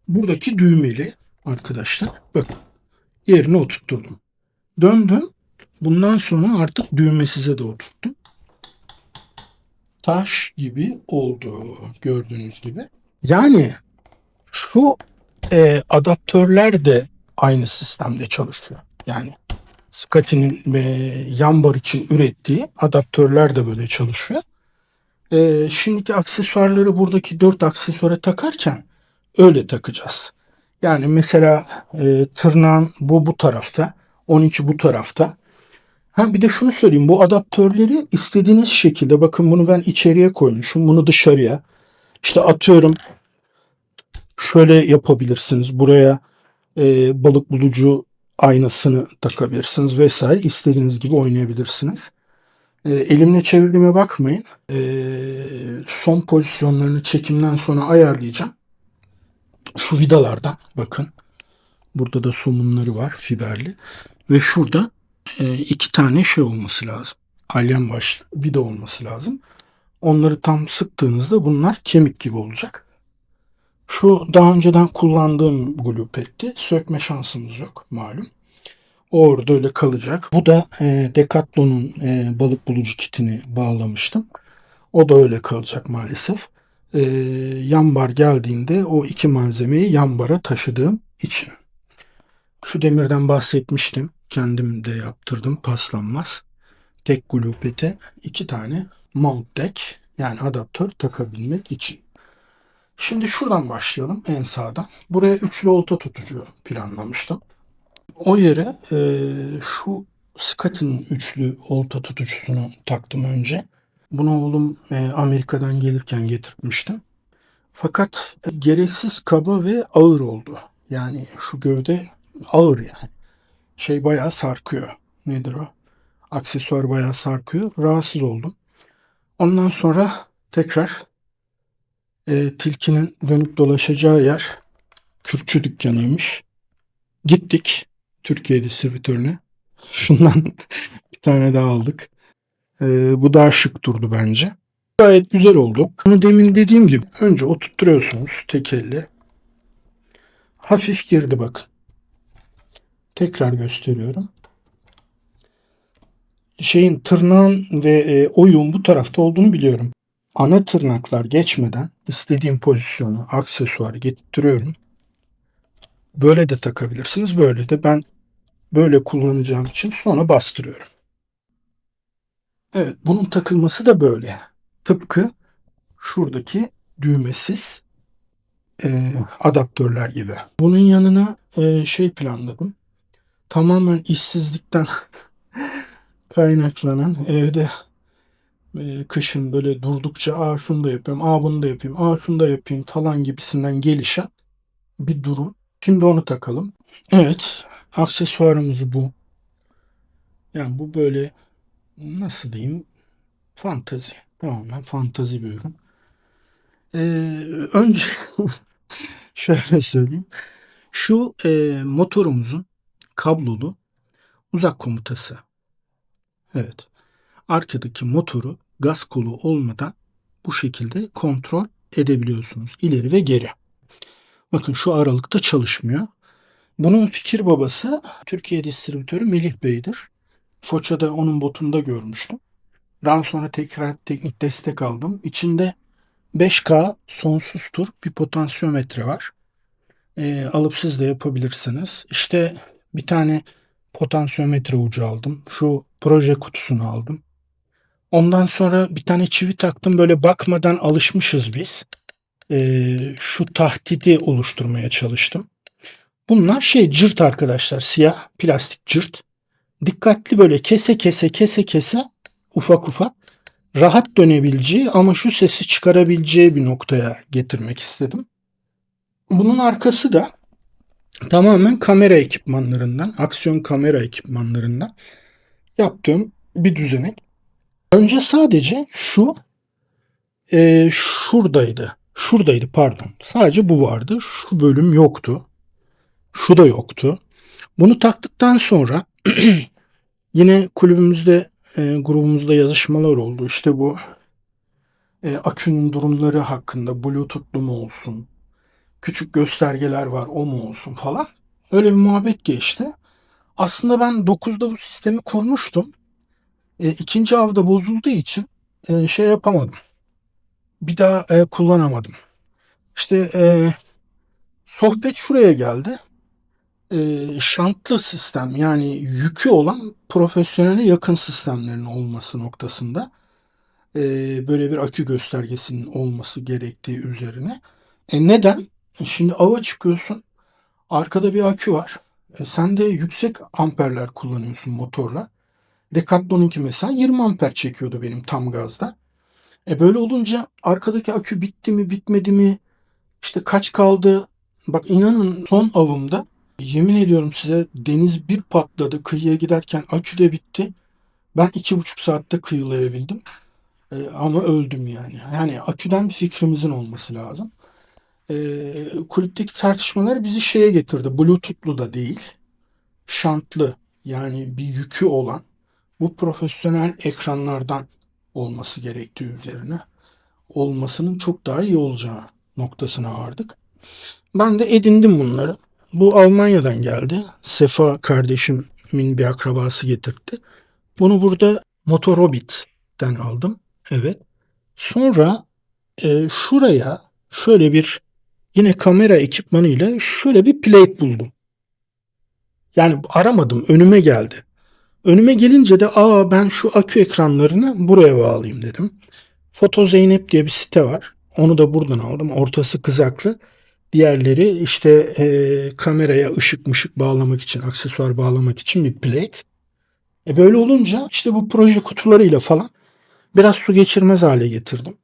buradaki düğmeli arkadaşlar bakın yerine oturtturdum. Döndüm. Bundan sonra artık düğmesize de oturttum. Taş gibi oldu gördüğünüz gibi. Yani şu adaptörler de aynı sistemde çalışıyor. Yani Scotty'nin yan bar için ürettiği adaptörler de böyle çalışıyor. Şimdiki aksesuarları buradaki 4 aksesuara takarken öyle takacağız. Yani mesela tırnağın bu tarafta, 12 bu tarafta. Ha bir de şunu söyleyeyim. Bu adaptörleri istediğiniz şekilde, bakın bunu ben içeriye koymuşum. Bunu dışarıya. İşte atıyorum şöyle yapabilirsiniz. Buraya balık bulucu aynasını takabilirsiniz vesaire. İstediğiniz gibi oynayabilirsiniz. Elimle çevirdiğime bakmayın. Son pozisyonlarını çekimden sonra ayarlayacağım. Şu vidalardan bakın. Burada da somunları var, fiberli. Ve şurada iki tane şey olması lazım. Alyan başlı vida olması lazım. Onları tam sıktığınızda bunlar kemik gibi olacak. Şu daha önceden kullandığım glue pet'ti. Sökme şansımız yok malum. O orada öyle kalacak. Bu da Decathlon'un balık bulucu kitini bağlamıştım. O da öyle kalacak maalesef. Yan bar geldiğinde o iki malzemeyi yan bara taşıdığım için. Şu demirden bahsetmiştim. Kendim de yaptırdım, paslanmaz. Tek glue pet'e 2 tane mount deck, yani adaptör takabilmek için. Şimdi şuradan başlayalım, en sağdan. Buraya üçlü olta tutucu planlamıştım. O yere şu Scotty'nin üçlü olta tutucusunu taktım önce. Bunu oğlum Amerika'dan gelirken getirtmiştim. Fakat gereksiz kaba ve ağır oldu. Yani şu gövde ağır yani. Şey bayağı sarkıyor. Nedir o? Aksesuar bayağı sarkıyor. Rahatsız oldum. Ondan sonra tekrar tilkinin dönüp dolaşacağı yer kürkçü dükkanıymış. Gittik Türkiye distribütörüne. Şundan bir tane daha aldık. Bu daha şık durdu bence. Gayet güzel oldu. Bunu demin dediğim gibi önce oturtturuyorsunuz tek elle. Hafif girdi bakın. Tekrar gösteriyorum. Şeyin tırnağın ve oyun bu tarafta olduğunu biliyorum. Ana tırnaklar geçmeden istediğim pozisyonu, aksesuarı getirtiyorum. Böyle de takabilirsiniz. Böyle de ben böyle kullanacağım için sonra bastırıyorum. Evet, bunun takılması da böyle. Tıpkı şuradaki düğmesiz adaptörler gibi. Bunun yanına şey planladım. Tamamen işsizlikten kaynaklanan evde kışın böyle durdukça şunu da yapayım, bunu da yapayım, şunu da yapayım falan gibisinden gelişen bir durum. Şimdi onu takalım. Evet, aksesuarımız bu. Yani bu böyle nasıl diyeyim? Fantazi. Tamamen fantazi bir ürün. Önce şöyle söyleyeyim. Şu motorumuzun kablolu uzak komutası. Evet. Arkadaki motoru gaz kolu olmadan bu şekilde kontrol edebiliyorsunuz. İleri ve geri. Bakın şu aralıkta çalışmıyor. Bunun fikir babası Türkiye distribütörü Melih Bey'dir. Foça'da onun botunda görmüştüm. Daha sonra tekrar teknik destek aldım. İçinde 5K sonsuz tur bir potansiyometre var. Alıp siz de yapabilirsiniz. İşte bir tane potansiyometre ucu aldım. Şu proje kutusunu aldım. Ondan sonra bir tane çivi taktım. Böyle bakmadan alışmışız biz. Şu tahtidi oluşturmaya çalıştım. Bunlar cırt arkadaşlar. Siyah plastik cırt. Dikkatli böyle kese ufak ufak rahat dönebileceği ama şu sesi çıkarabileceği bir noktaya getirmek istedim. Bunun arkası da tamamen kamera ekipmanlarından, aksiyon kamera ekipmanlarından yaptığım bir düzenek. Önce sadece şuradaydı. Şuradaydı pardon. Sadece bu vardı. Şu bölüm yoktu. Şu da yoktu. Bunu taktıktan sonra yine kulübümüzde, grubumuzda yazışmalar oldu. İşte bu akünün durumları hakkında Bluetooth'lu mu olsun, küçük göstergeler var o mu olsun falan. Öyle bir muhabbet geçti. Aslında ben 9'da bu sistemi kurmuştum. İkinci avda bozulduğu için şey yapamadım. Bir daha kullanamadım. İşte sohbet şuraya geldi. Şantlı sistem yani yükü olan profesyonele yakın sistemlerin olması noktasında böyle bir akü göstergesinin olması gerektiği üzerine. Neden? Şimdi ava çıkıyorsun. Arkada bir akü var. Sen de yüksek amperler kullanıyorsun motorla. Decathlon'unki mesela 20 amper çekiyordu benim tam gazda. Böyle olunca arkadaki akü bitti mi bitmedi mi? İşte kaç kaldı? Bak inanın son avımda yemin ediyorum size deniz bir patladı. Kıyıya giderken akü de bitti. Ben 2,5 saatte kıyılayabildim. Ama öldüm yani. Yani aküden bir fikrimizin olması lazım. Kulüpteki tartışmalar bizi şeye getirdi. Bluetooth'lu da değil. Şantlı yani bir yükü olan bu profesyonel ekranlardan olması gerektiği üzerine olmasının çok daha iyi olacağı noktasına vardık. Ben de edindim bunları. Bu Almanya'dan geldi. Sefa kardeşimin bir akrabası getirdi. Bunu burada Motorobit'ten aldım. Evet. Sonra şuraya şöyle bir yine kamera ekipmanıyla şöyle bir plate buldum. Yani aramadım, önüme geldi. Önüme gelince de ben şu akü ekranlarını buraya bağlayayım dedim. Foto Zeynep diye bir site var. Onu da buradan aldım. Ortası kızaklı. Diğerleri işte kameraya ışık mışık bağlamak için, aksesuar bağlamak için bir plate. Böyle olunca işte bu proje kutularıyla falan biraz su geçirmez hale getirdim.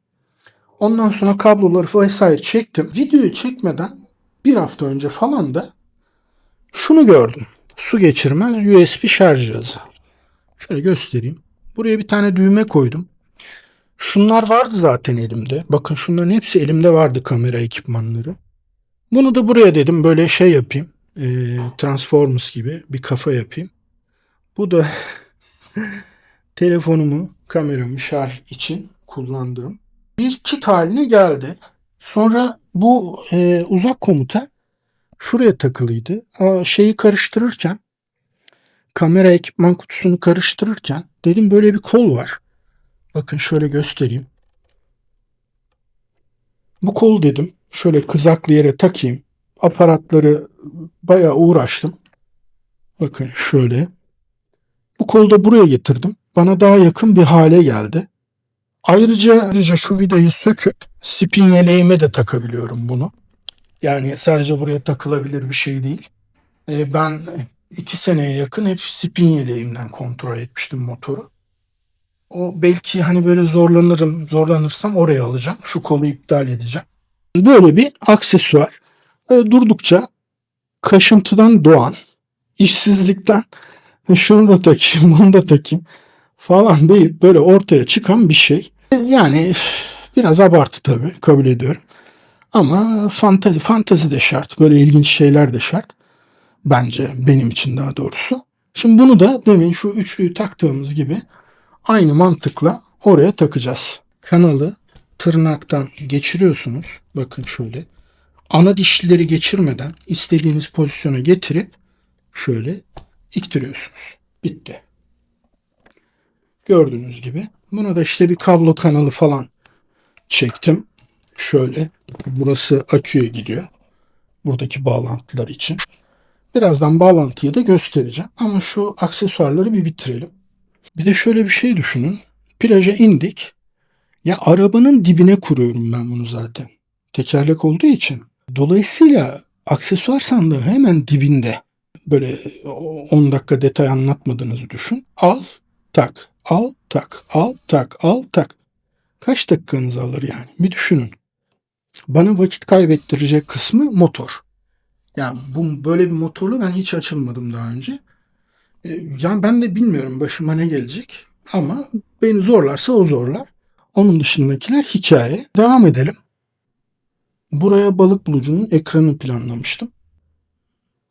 Ondan sonra kabloları vesaire çektim. Videoyu çekmeden bir hafta önce falan da şunu gördüm. Su geçirmez USB şarj cihazı. Şöyle göstereyim. Buraya bir tane düğme koydum. Şunlar vardı zaten elimde. Bakın şunların hepsi elimde vardı, kamera ekipmanları. Bunu da buraya dedim, böyle şey yapayım. Transformers gibi bir kafa yapayım. Bu da telefonumu, kameramı şarj için kullandığım bir kit haline geldi. Sonra bu uzak komuta şuraya takılıydı. Şeyi karıştırırken, kamera ekipman kutusunu karıştırırken dedim böyle bir kol var. Bakın şöyle göstereyim. Bu kol dedim şöyle kızaklı yere takayım. Aparatları bayağı uğraştım. Bakın şöyle. Bu kolu da buraya getirdim. Bana daha yakın bir hale geldi. Ayrıca şu vidayı söküp spin yeleğime de takabiliyorum bunu. Yani sadece buraya takılabilir bir şey değil. Ben 2 seneye yakın hep spin yeleğimden kontrol etmiştim motoru. O belki hani böyle zorlanırsam oraya alacağım. Şu kolu iptal edeceğim. Böyle bir aksesuar. Durdukça kaşıntıdan doğan, işsizlikten şunu da takayım, bunu da takayım falan deyip böyle ortaya çıkan bir şey. Yani biraz abartı tabii, kabul ediyorum. Ama fantazi de şart. Böyle ilginç şeyler de şart. Bence benim için daha doğrusu. Şimdi bunu da demin şu üçlüyü taktığımız gibi aynı mantıkla oraya takacağız. Kanalı tırnaktan geçiriyorsunuz. Bakın şöyle. Ana dişlileri geçirmeden istediğiniz pozisyona getirip şöyle ittiriyorsunuz. Bitti. Gördüğünüz gibi. Buna da işte bir kablo kanalı falan çektim. Şöyle. Burası aküye gidiyor. Buradaki bağlantılar için. Birazdan bağlantıyı da göstereceğim. Ama şu aksesuarları bir bitirelim. Bir de şöyle bir şey düşünün. Plaja indik. Ya arabanın dibine kuruyorum ben bunu zaten. Tekerlek olduğu için. Dolayısıyla aksesuar sandığı hemen dibinde. Böyle 10 dakika detay anlatmadığınızı düşün. Al, tak, al, tak, al, tak, al, tak. Kaç dakikanızı alır yani? Bir düşünün. Bana vakit kaybettirecek kısmı motor. Yani böyle bir motorlu ben hiç açılmadım daha önce. Yani ben de bilmiyorum başıma ne gelecek. Ama beni zorlarsa o zorlar. Onun dışındakiler hikaye. Devam edelim. Buraya balık bulucunun ekranı planlamıştım.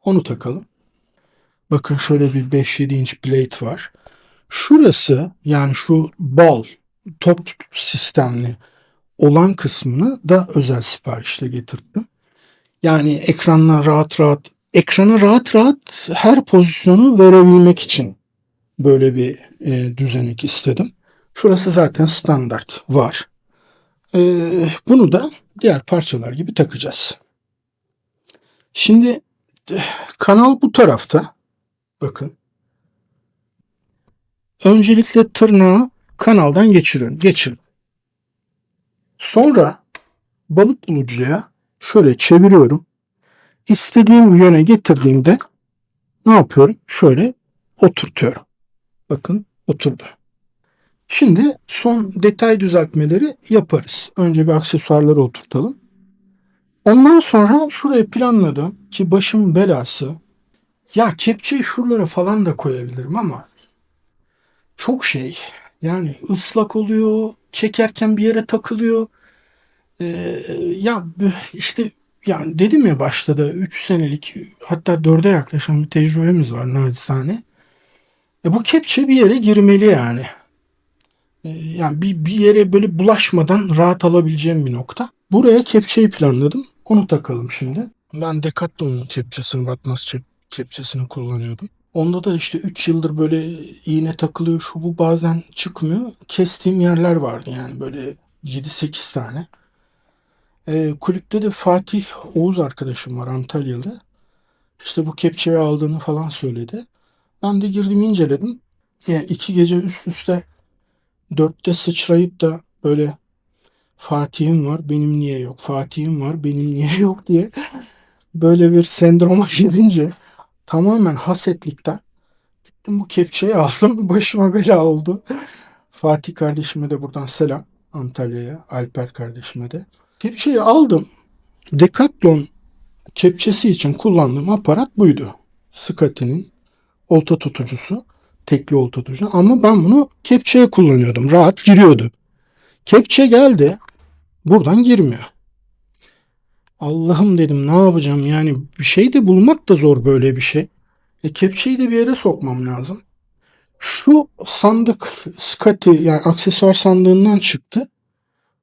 Onu takalım. Bakın şöyle bir 5-7 inç plate var. Şurası, yani şu bal top sistemli olan kısmını da özel siparişle getirdim. Yani ekrana rahat rahat her pozisyonu verebilmek için böyle bir düzenek istedim. Şurası zaten standart var. Bunu da diğer parçalar gibi takacağız. Şimdi kanal bu tarafta. Bakın. Öncelikle tırnağı kanaldan geçirin. Sonra balık bulucuya şöyle çeviriyorum. İstediğim yöne getirdiğimde ne yapıyorum? Şöyle oturtuyorum. Bakın oturdu. Şimdi son detay düzeltmeleri yaparız. Önce bir aksesuarları oturtalım. Ondan sonra şuraya planladım ki başımın belası. Ya kepçeyi şuralara falan da koyabilirim ama çok şey. Yani ıslak oluyor. Çekerken bir yere takılıyor. Ee, ya işte yani dedim ya başta da 3 senelik, hatta 4'e yaklaşan bir tecrübemiz var naçizane. Bu kepçe bir yere girmeli yani. Yani bir yere böyle bulaşmadan rahat alabileceğim bir nokta. Buraya kepçeyi planladım. Onu takalım şimdi. Ben Decathlon'un kepçesini, Wattmas kepçesini kullanıyordum. Onda da işte 3 yıldır böyle iğne takılıyor, şu bu, bazen çıkmıyor. Kestiğim yerler vardı yani, böyle 7-8 tane. Kulüpte de Fatih Oğuz arkadaşım var, Antalyalı. İşte bu kepçeyi aldığını falan söyledi. Ben de girdim inceledim. Yani 2 gece üst üste 4'te sıçrayıp da böyle Fatih'im var benim niye yok, Fatih'im var benim niye yok diye böyle bir sendroma girince tamamen hasetlikten gittim bu kepçeyi aldım. Başıma bela oldu. Fatih kardeşime de buradan selam. Antalya'ya, Alper kardeşime de. Kepçeyi aldım. Decathlon kepçesi için kullandığım aparat buydu. Scotty'nin olta tutucusu. Tekli olta tutucu. Ama ben bunu kepçeye kullanıyordum. Rahat giriyordu. Kepçe geldi. Buradan girmiyor. Allah'ım dedim, ne yapacağım? Yani bir şey de bulmak da zor, böyle bir şey. Kepçeyi de bir yere sokmam lazım. Şu sandık Scotty, yani aksesuar sandığından çıktı.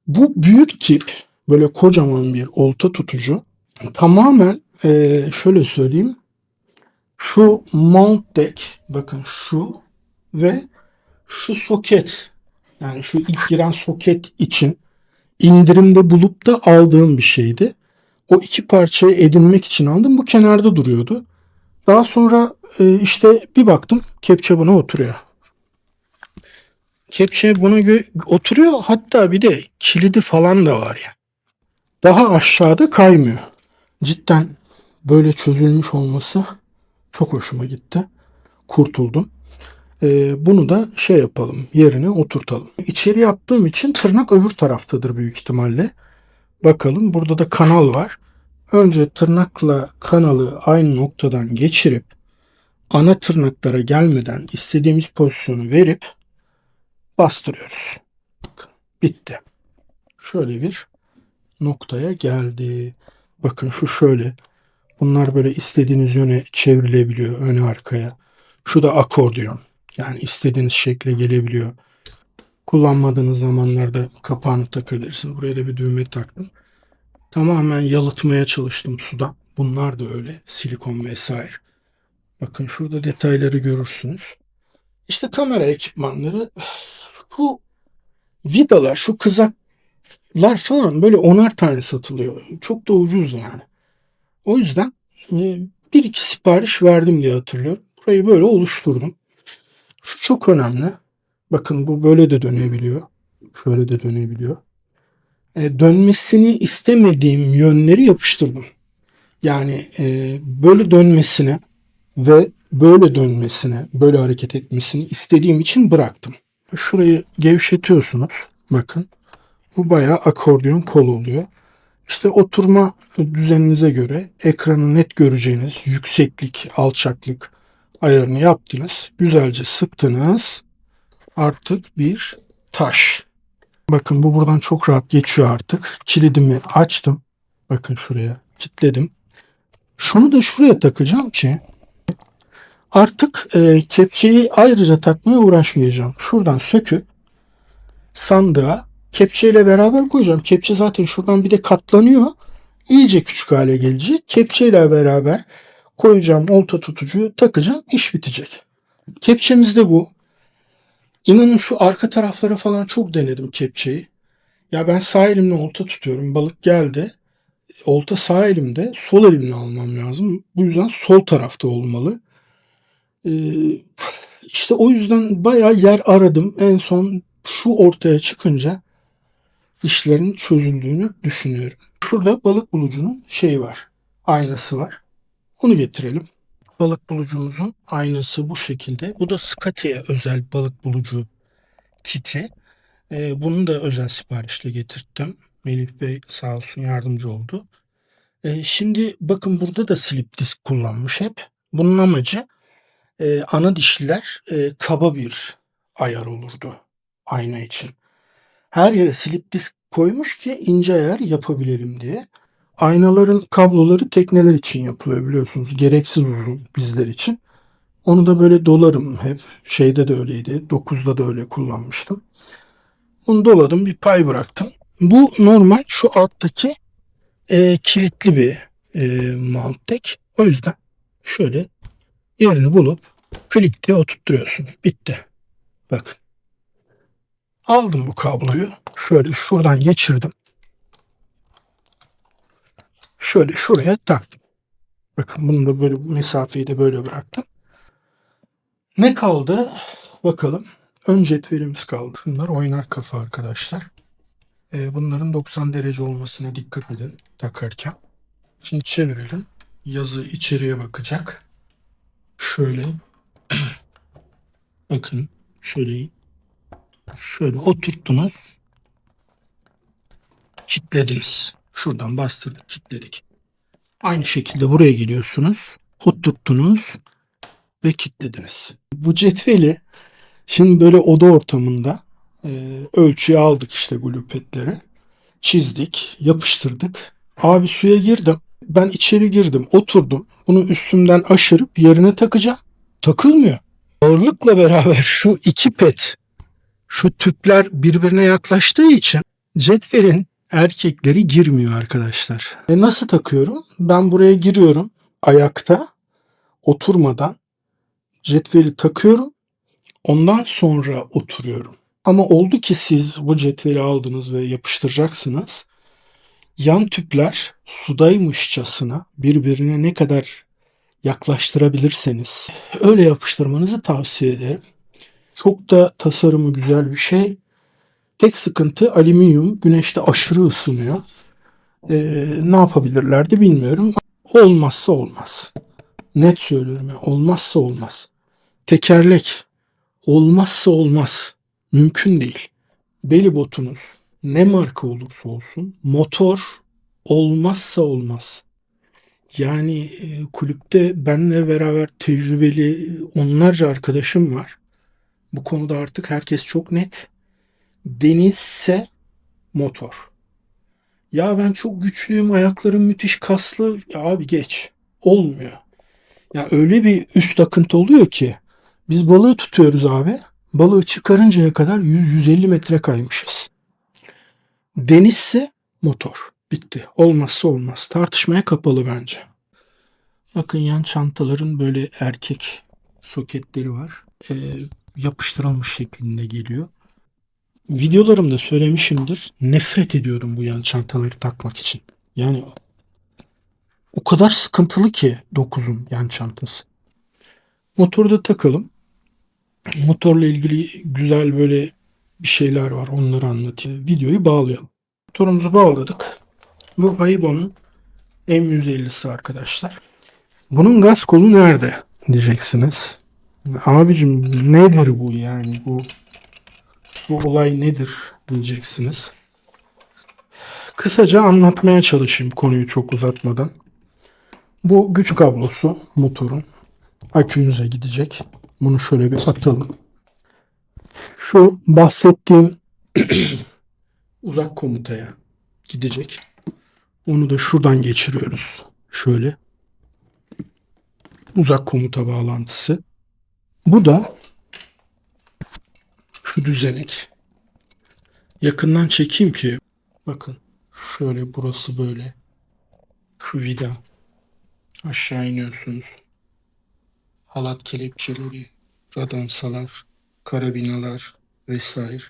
Bu büyük tip böyle kocaman bir olta tutucu. Tamamen şöyle söyleyeyim. Şu mount deck, bakın şu ve şu soket, yani şu ilk giren soket için indirimde bulup da aldığım bir şeydi. O iki parçayı edinmek için aldım. Bu kenarda duruyordu. Daha sonra işte bir baktım kepçe buna oturuyor. Kepçe buna oturuyor. Hatta bir de kilidi falan da var yani. Daha aşağıda kaymıyor. Cidden böyle çözülmüş olması çok hoşuma gitti. Kurtuldum. Bunu da şey yapalım, yerine oturtalım. İçeri yaptığım için tırnak öbür taraftadır büyük ihtimalle. Bakalım, burada da kanal var. Önce tırnakla kanalı aynı noktadan geçirip ana tırnaklara gelmeden istediğimiz pozisyonu verip bastırıyoruz. Bitti. Şöyle bir noktaya geldi. Bakın şu şöyle. Bunlar böyle istediğiniz yöne çevrilebiliyor, öne arkaya. Şu da akordeon. Yani istediğiniz şekle gelebiliyor. Kullanmadığınız zamanlarda kapağını takabilirsiniz. Buraya da bir düğme taktım. Tamamen yalıtmaya çalıştım suda. Bunlar da öyle. Silikon vesaire. Bakın şurada detayları görürsünüz. İşte kamera ekipmanları. Bu vidalar, şu kızaklar falan böyle 10'ar tane satılıyor. Çok da ucuz yani. O yüzden bir iki sipariş verdim diye hatırlıyorum. Burayı böyle oluşturdum. Şu çok önemli. Bakın bu böyle de dönebiliyor. Şöyle de dönebiliyor. Dönmesini istemediğim yönleri yapıştırdım. Yani böyle dönmesine ve böyle dönmesine, böyle hareket etmesini istediğim için bıraktım. Şurayı gevşetiyorsunuz. Bakın. Bu bayağı akordeon kol oluyor. İşte oturma düzeninize göre ekranı net göreceğiniz yükseklik, alçaklık ayarını yaptınız. Güzelce sıktınız. Artık bir taş. Bakın bu buradan çok rahat geçiyor artık. Kilidimi açtım. Bakın şuraya kilitledim. Şunu da şuraya takacağım ki artık kepçeyi ayrıca takmaya uğraşmayacağım. Şuradan söküp sandığa kepçeyle beraber koyacağım. Kepçe zaten şuradan bir de katlanıyor. İyice küçük hale gelecek. Kepçeyle beraber koyacağım, olta tutucuyu takacağım. İş bitecek. Kepçemiz de bu. İnanın şu arka taraflara falan çok denedim kepçeyi. Ya ben sağ elimle olta tutuyorum. Balık geldi. Olta sağ elimde. Sol elimle almam lazım. Bu yüzden sol tarafta olmalı. Ee, işte o yüzden bayağı yer aradım. En son şu ortaya çıkınca işlerin çözüldüğünü düşünüyorum. Şurada balık bulucunun şeyi var. Aynası var. Onu getirelim. Balık bulucumuzun aynası bu şekilde. Bu da Scotty'ye özel balık bulucu kiti. Bunu da özel siparişle getirttim. Melih Bey sağ olsun yardımcı oldu. Şimdi bakın, burada da slip disk kullanmış hep. Bunun amacı ana dişliler kaba bir ayar olurdu ayna için. Her yere slip disk koymuş ki ince ayar yapabilelim diye. Aynaların kabloları tekneler için yapılıyor biliyorsunuz. Gereksiz uzun bizler için. Onu da böyle dolarım hep. Şeyde de öyleydi. 9'da da öyle kullanmıştım. Onu doladım, bir pay bıraktım. Bu normal şu alttaki kilitli bir mount deck. O yüzden şöyle yerini bulup klik diye oturtturuyorsunuz. Bitti. Bakın. Aldım bu kabloyu. Şöyle şuradan geçirdim. Şöyle şuraya taktım. Bakın bunu da böyle, mesafeyi de böyle bıraktım. Ne kaldı? Bakalım. Ön cetvelimiz kaldı. Şunlar oynar kafa arkadaşlar. Bunların 90 derece olmasına dikkat edin takarken. Şimdi çevirelim. Yazı içeriye bakacak. Şöyle. Bakın. Şöyle oturttunuz. Kilitlediniz. Şuradan bastırdık, kilitledik. Aynı şekilde buraya geliyorsunuz. Oturttunuz ve kilitlediniz. Bu cetveli şimdi böyle oda ortamında ölçüye aldık işte glupetleri. Çizdik, yapıştırdık. Abi suya girdim. Ben içeri girdim, oturdum. Bunu üstümden aşırıp yerine takacağım. Takılmıyor. Ağırlıkla beraber şu iki pet, şu tüpler birbirine yaklaştığı için cetvelin erkekleri girmiyor arkadaşlar. Nasıl takıyorum? Ben buraya giriyorum ayakta, oturmadan cetveli takıyorum. Ondan sonra oturuyorum. Ama oldu ki siz bu cetveli aldınız ve yapıştıracaksınız. Yan tüpler sudaymışçasına birbirine ne kadar yaklaştırabilirseniz öyle yapıştırmanızı tavsiye ederim. Çok da tasarımı güzel bir şey. Tek sıkıntı alüminyum güneşte aşırı ısınıyor. Ne yapabilirlerdi bilmiyorum. Olmazsa olmaz. Net söylüyorum ya, olmazsa olmaz. Tekerlek olmazsa olmaz. Mümkün değil. Beli botunuz ne marka olursa olsun motor olmazsa olmaz. Yani kulüpte benle beraber tecrübeli onlarca arkadaşım var. Bu konuda artık herkes çok net. Denizse motor. Ya ben çok güçlüyüm, ayaklarım müthiş kaslı. Ya abi geç. Olmuyor. Ya öyle bir üst akıntı oluyor ki biz balığı tutuyoruz abi. Balığı çıkarıncaya kadar 100-150 metre kaymışız. Denizse motor. Bitti. Olmazsa olmaz. Tartışmaya kapalı bence. Bakın yan çantaların böyle erkek soketleri var. Yapıştırılmış şeklinde geliyor. Videolarımda söylemişimdir. Nefret ediyorum bu yan çantaları takmak için. Yani o kadar sıkıntılı ki 9'un yan çantası. Motoru da takalım. Motorla ilgili güzel böyle bir şeyler var. Onları anlatayım. Videoyu bağlayalım. Motorumuzu bağladık. Bu Aibo'nun M150'si arkadaşlar. Bunun gaz kolu nerede diyeceksiniz. Abicim nedir bu yani bu olay nedir diyeceksiniz. Kısaca anlatmaya çalışayım konuyu çok uzatmadan. Bu güç kablosu motorun akümüze gidecek. Bunu şöyle bir atalım. Şu bahsettiğim uzak komutaya gidecek. Onu da şuradan geçiriyoruz. Şöyle. Uzak komuta bağlantısı. Bu da şu düzenek. Yakından çekeyim ki bakın şöyle burası böyle. Şu vida. Aşağı iniyorsunuz. Halat kelepçeleri, radansalar, karabinalar vesaire.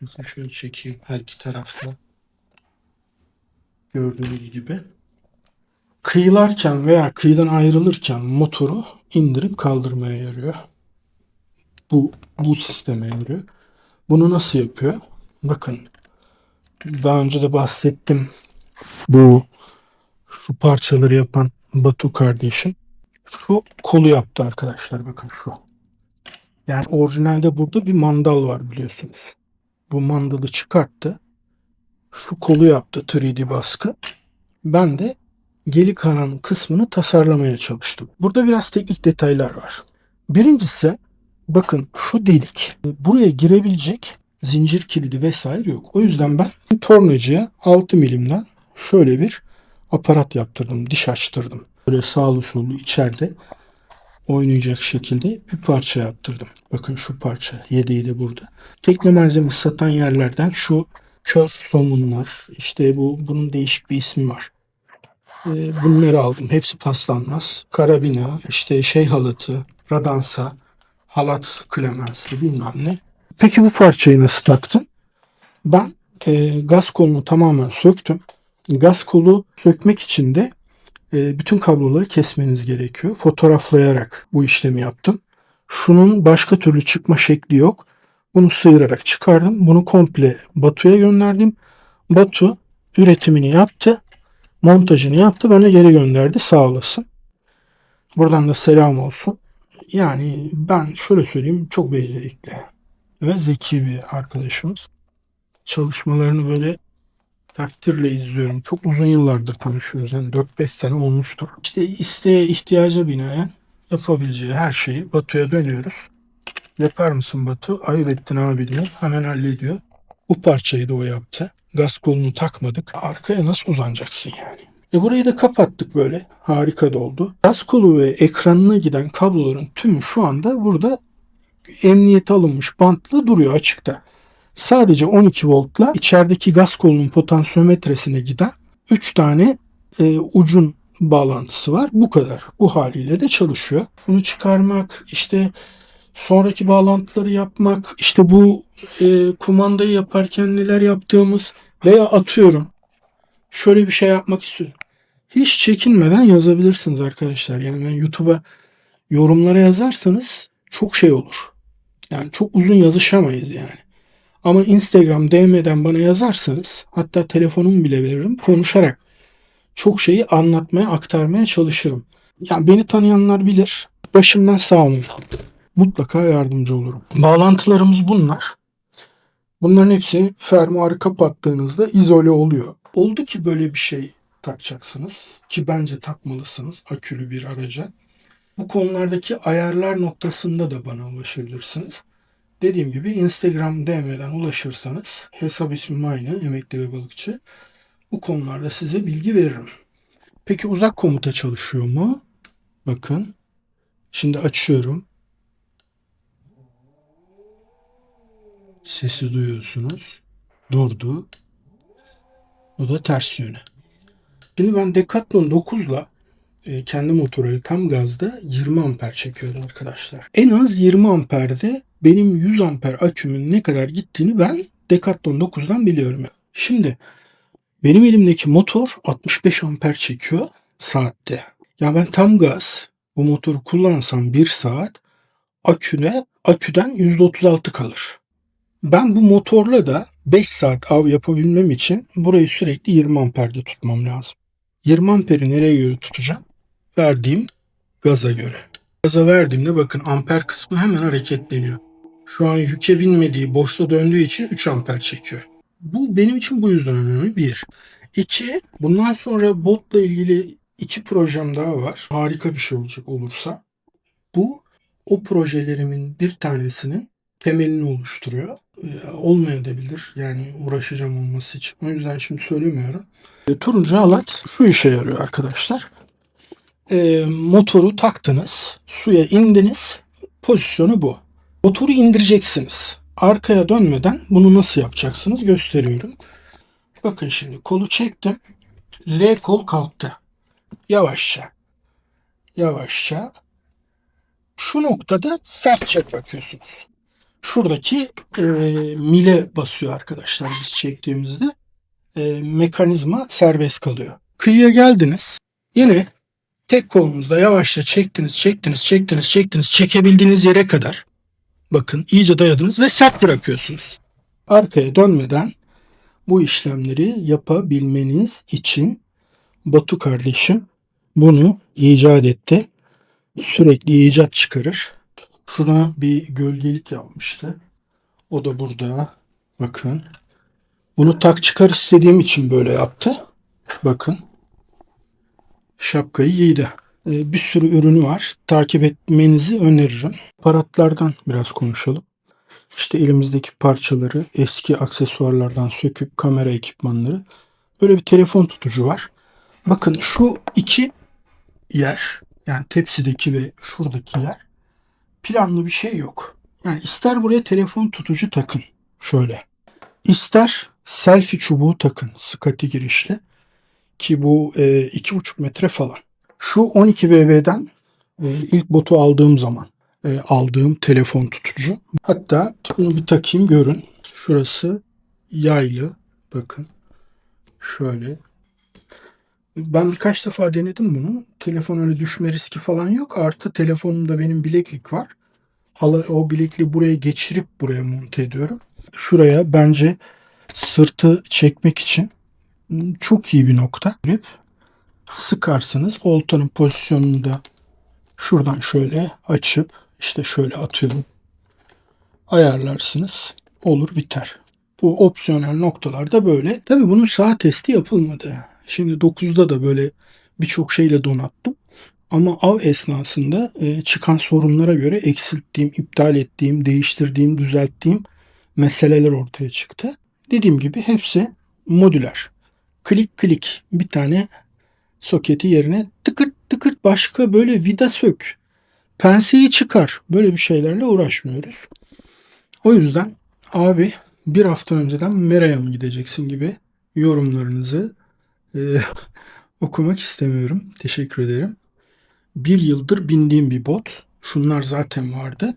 Mesela şöyle çekeyim her iki tarafta. Gördüğünüz gibi. Kıyılarken veya kıyıdan ayrılırken motoru indirip kaldırmaya yarıyor. Bu sisteme yarıyor. Bunu nasıl yapıyor? Bakın daha önce de bahsettim. Şu parçaları yapan Batu kardeşim şu kolu yaptı arkadaşlar, bakın şu. Yani orijinalde burada bir mandal var biliyorsunuz. Bu mandalı çıkarttı. Şu kolu yaptı 3D baskı. Ben de geri kalan kısmını tasarlamaya çalıştım. Burada biraz teknik detaylar var. Birincisi bakın şu delik. Buraya girebilecek zincir kilidi vesaire yok. O yüzden ben tornacıya 6 milimden şöyle bir aparat yaptırdım. Diş açtırdım. Böyle sağlı sollu içeride oynayacak şekilde bir parça yaptırdım. Bakın şu parça. Yedeği de burada. Tekne malzemesi satan yerlerden şu kör somunlar, işte bunun değişik bir ismi var. Bunları aldım. Hepsi paslanmaz. Karabina, işte halatı, radansa, halat klemensi bilmem ne. Peki bu parçayı nasıl taktım? Ben gaz kolunu tamamen söktüm. Gaz kolu sökmek için de bütün kabloları kesmeniz gerekiyor. Fotoğraflayarak bu işlemi yaptım. Şunun başka türlü çıkma şekli yok. Bunu sıyırarak çıkardım. Bunu komple Batu'ya gönderdim. Batu üretimini yaptı. Montajını yaptı. Bana geri gönderdi. Sağ olasın. Buradan da selam olsun. Yani ben şöyle söyleyeyim, çok becerikli ve zeki bir arkadaşımız. Çalışmalarını böyle takdirle izliyorum. Çok uzun yıllardır tanışıyoruz. Yani 4-5 sene olmuştur. İşte isteğe ihtiyaca binaen yapabileceği her şeyi Batu'ya dönüyoruz. Yapar mısın Batu? Ayıp ettin abi diyor. Hemen hallediyor. Bu parçayı da o yaptı. Gaz kolunu takmadık. Arkaya nasıl uzanacaksın yani? Burayı da kapattık böyle. Harika da oldu. Gaz kolu ve ekranına giden kabloların tümü şu anda burada emniyete alınmış bantla duruyor açıkta. Sadece 12 voltla içerideki gaz kolunun potansiyometresine giden 3 tane ucun bağlantısı var. Bu kadar. Bu haliyle de çalışıyor. Bunu çıkarmak, işte sonraki bağlantıları yapmak, işte bu kumandayı yaparken neler yaptığımız veya atıyorum şöyle bir şey yapmak istiyorum. Hiç çekinmeden yazabilirsiniz arkadaşlar. Yani ben YouTube'a yorumlara yazarsanız çok şey olur. Yani çok uzun yazışamayız yani. Ama Instagram DM'den bana yazarsanız, hatta telefonumu bile veririm, konuşarak çok şeyi anlatmaya, aktarmaya çalışırım. Yani beni tanıyanlar bilir. Başımdan sağ olun. Mutlaka yardımcı olurum. Bağlantılarımız bunlar. Bunların hepsi fermuarı kapattığınızda izole oluyor. Oldu ki böyle bir şey takacaksınız ki bence takmalısınız akülü bir araca. Bu konulardaki ayarlar noktasında da bana ulaşabilirsiniz. Dediğim gibi Instagram DM'den ulaşırsanız, hesap ismim aynı, Emekli ve Balıkçı. Bu konularda size bilgi veririm. Peki uzak komuta çalışıyor mu? Bakın. Şimdi açıyorum. Sesi duyuyorsunuz. Durdu. O da ters yöne. Şimdi ben Decathlon 9'la kendi motoruyla tam gazda 20 amper çekiyordum arkadaşlar. En az 20 amperde benim 100 amper akümün ne kadar gittiğini ben Decathlon 9'dan biliyorum. Şimdi benim elimdeki motor 65 amper çekiyor saatte. Ya ben tam gaz bu motoru kullansam 1 saat aküden %36 kalır. Ben bu motorla da 5 saat av yapabilmem için burayı sürekli 20 amperde tutmam lazım. 20 amperi nereye göre tutacağım? Verdiğim gaza göre. Gaza verdiğimde bakın amper kısmı hemen hareketleniyor. Şu an yüke binmediği, boşta döndüğü için 3 amper çekiyor. Bu benim için bu yüzden önemli. 1. 2. Bundan sonra botla ilgili 2 projem daha var. Harika bir şey olacak olursa. Bu o projelerimin bir tanesinin temelini oluşturuyor. Olmayabilir. Yani uğraşacağım olması için. O yüzden şimdi söylemiyorum. Turuncu halat şu işe yarıyor arkadaşlar. Motoru taktınız. Suya indiniz. Pozisyonu bu. Motoru indireceksiniz. Arkaya dönmeden bunu nasıl yapacaksınız gösteriyorum. Bakın şimdi kolu çektim. L kol kalktı. Yavaşça. Yavaşça. Şu noktada sertçe bakıyorsunuz. Şuradaki mile basıyor arkadaşlar biz çektiğimizde. Mekanizma serbest kalıyor. Kıyıya geldiniz. Yine tek kolunuzda yavaşça çektiniz. Çekebildiğiniz yere kadar. Bakın iyice dayadınız ve sert bırakıyorsunuz. Arkaya dönmeden bu işlemleri yapabilmeniz için Batu kardeşim bunu icat etti. Sürekli icat çıkarır. Şuna bir gölgelik yapmıştı. O da burada. Bakın. Bunu tak çıkar istediğim için böyle yaptı. Bakın. Şapkayı giydi. Bir sürü ürünü var. Takip etmenizi öneririm. Aparatlardan biraz konuşalım. İşte elimizdeki parçaları eski aksesuarlardan söküp kamera ekipmanları. Böyle bir telefon tutucu var. Bakın şu iki yer, yani tepsideki ve şuradaki yer planlı bir şey yok. Yani ister buraya telefon tutucu takın şöyle. İster selfie çubuğu takın Scotty girişli ki bu 2,5 metre falan. Şu 12 BB'den ilk botu aldığım zaman aldığım telefon tutucu. Hatta bunu bir takayım görün. Şurası yaylı. Bakın. Şöyle. Ben birkaç defa denedim bunu. Telefon öyle düşme riski falan yok. Artı telefonumda benim bileklik var. O bilekliği buraya geçirip buraya monte ediyorum. Şuraya bence sırtı çekmek için çok iyi bir nokta. Sıkarsınız. Oltanın pozisyonunu da şuradan şöyle açıp işte şöyle atıyorum. Ayarlarsınız. Olur biter. Bu opsiyonel noktalarda böyle. Tabii bunun saha testi yapılmadı. Şimdi 9'da da böyle birçok şeyle donattım. Ama av esnasında çıkan sorunlara göre eksilttiğim, iptal ettiğim, değiştirdiğim, düzelttiğim meseleler ortaya çıktı. Dediğim gibi hepsi modüler. Klik klik bir tane soketi yerine tıkırt tıkırt başka böyle vida sök. Penseyi çıkar. Böyle bir şeylerle uğraşmıyoruz. O yüzden abi bir hafta önceden Mera'ya mı gideceksin gibi yorumlarınızı e, okumak istemiyorum. Teşekkür ederim. Bir yıldır bindiğim bir bot. Şunlar zaten vardı.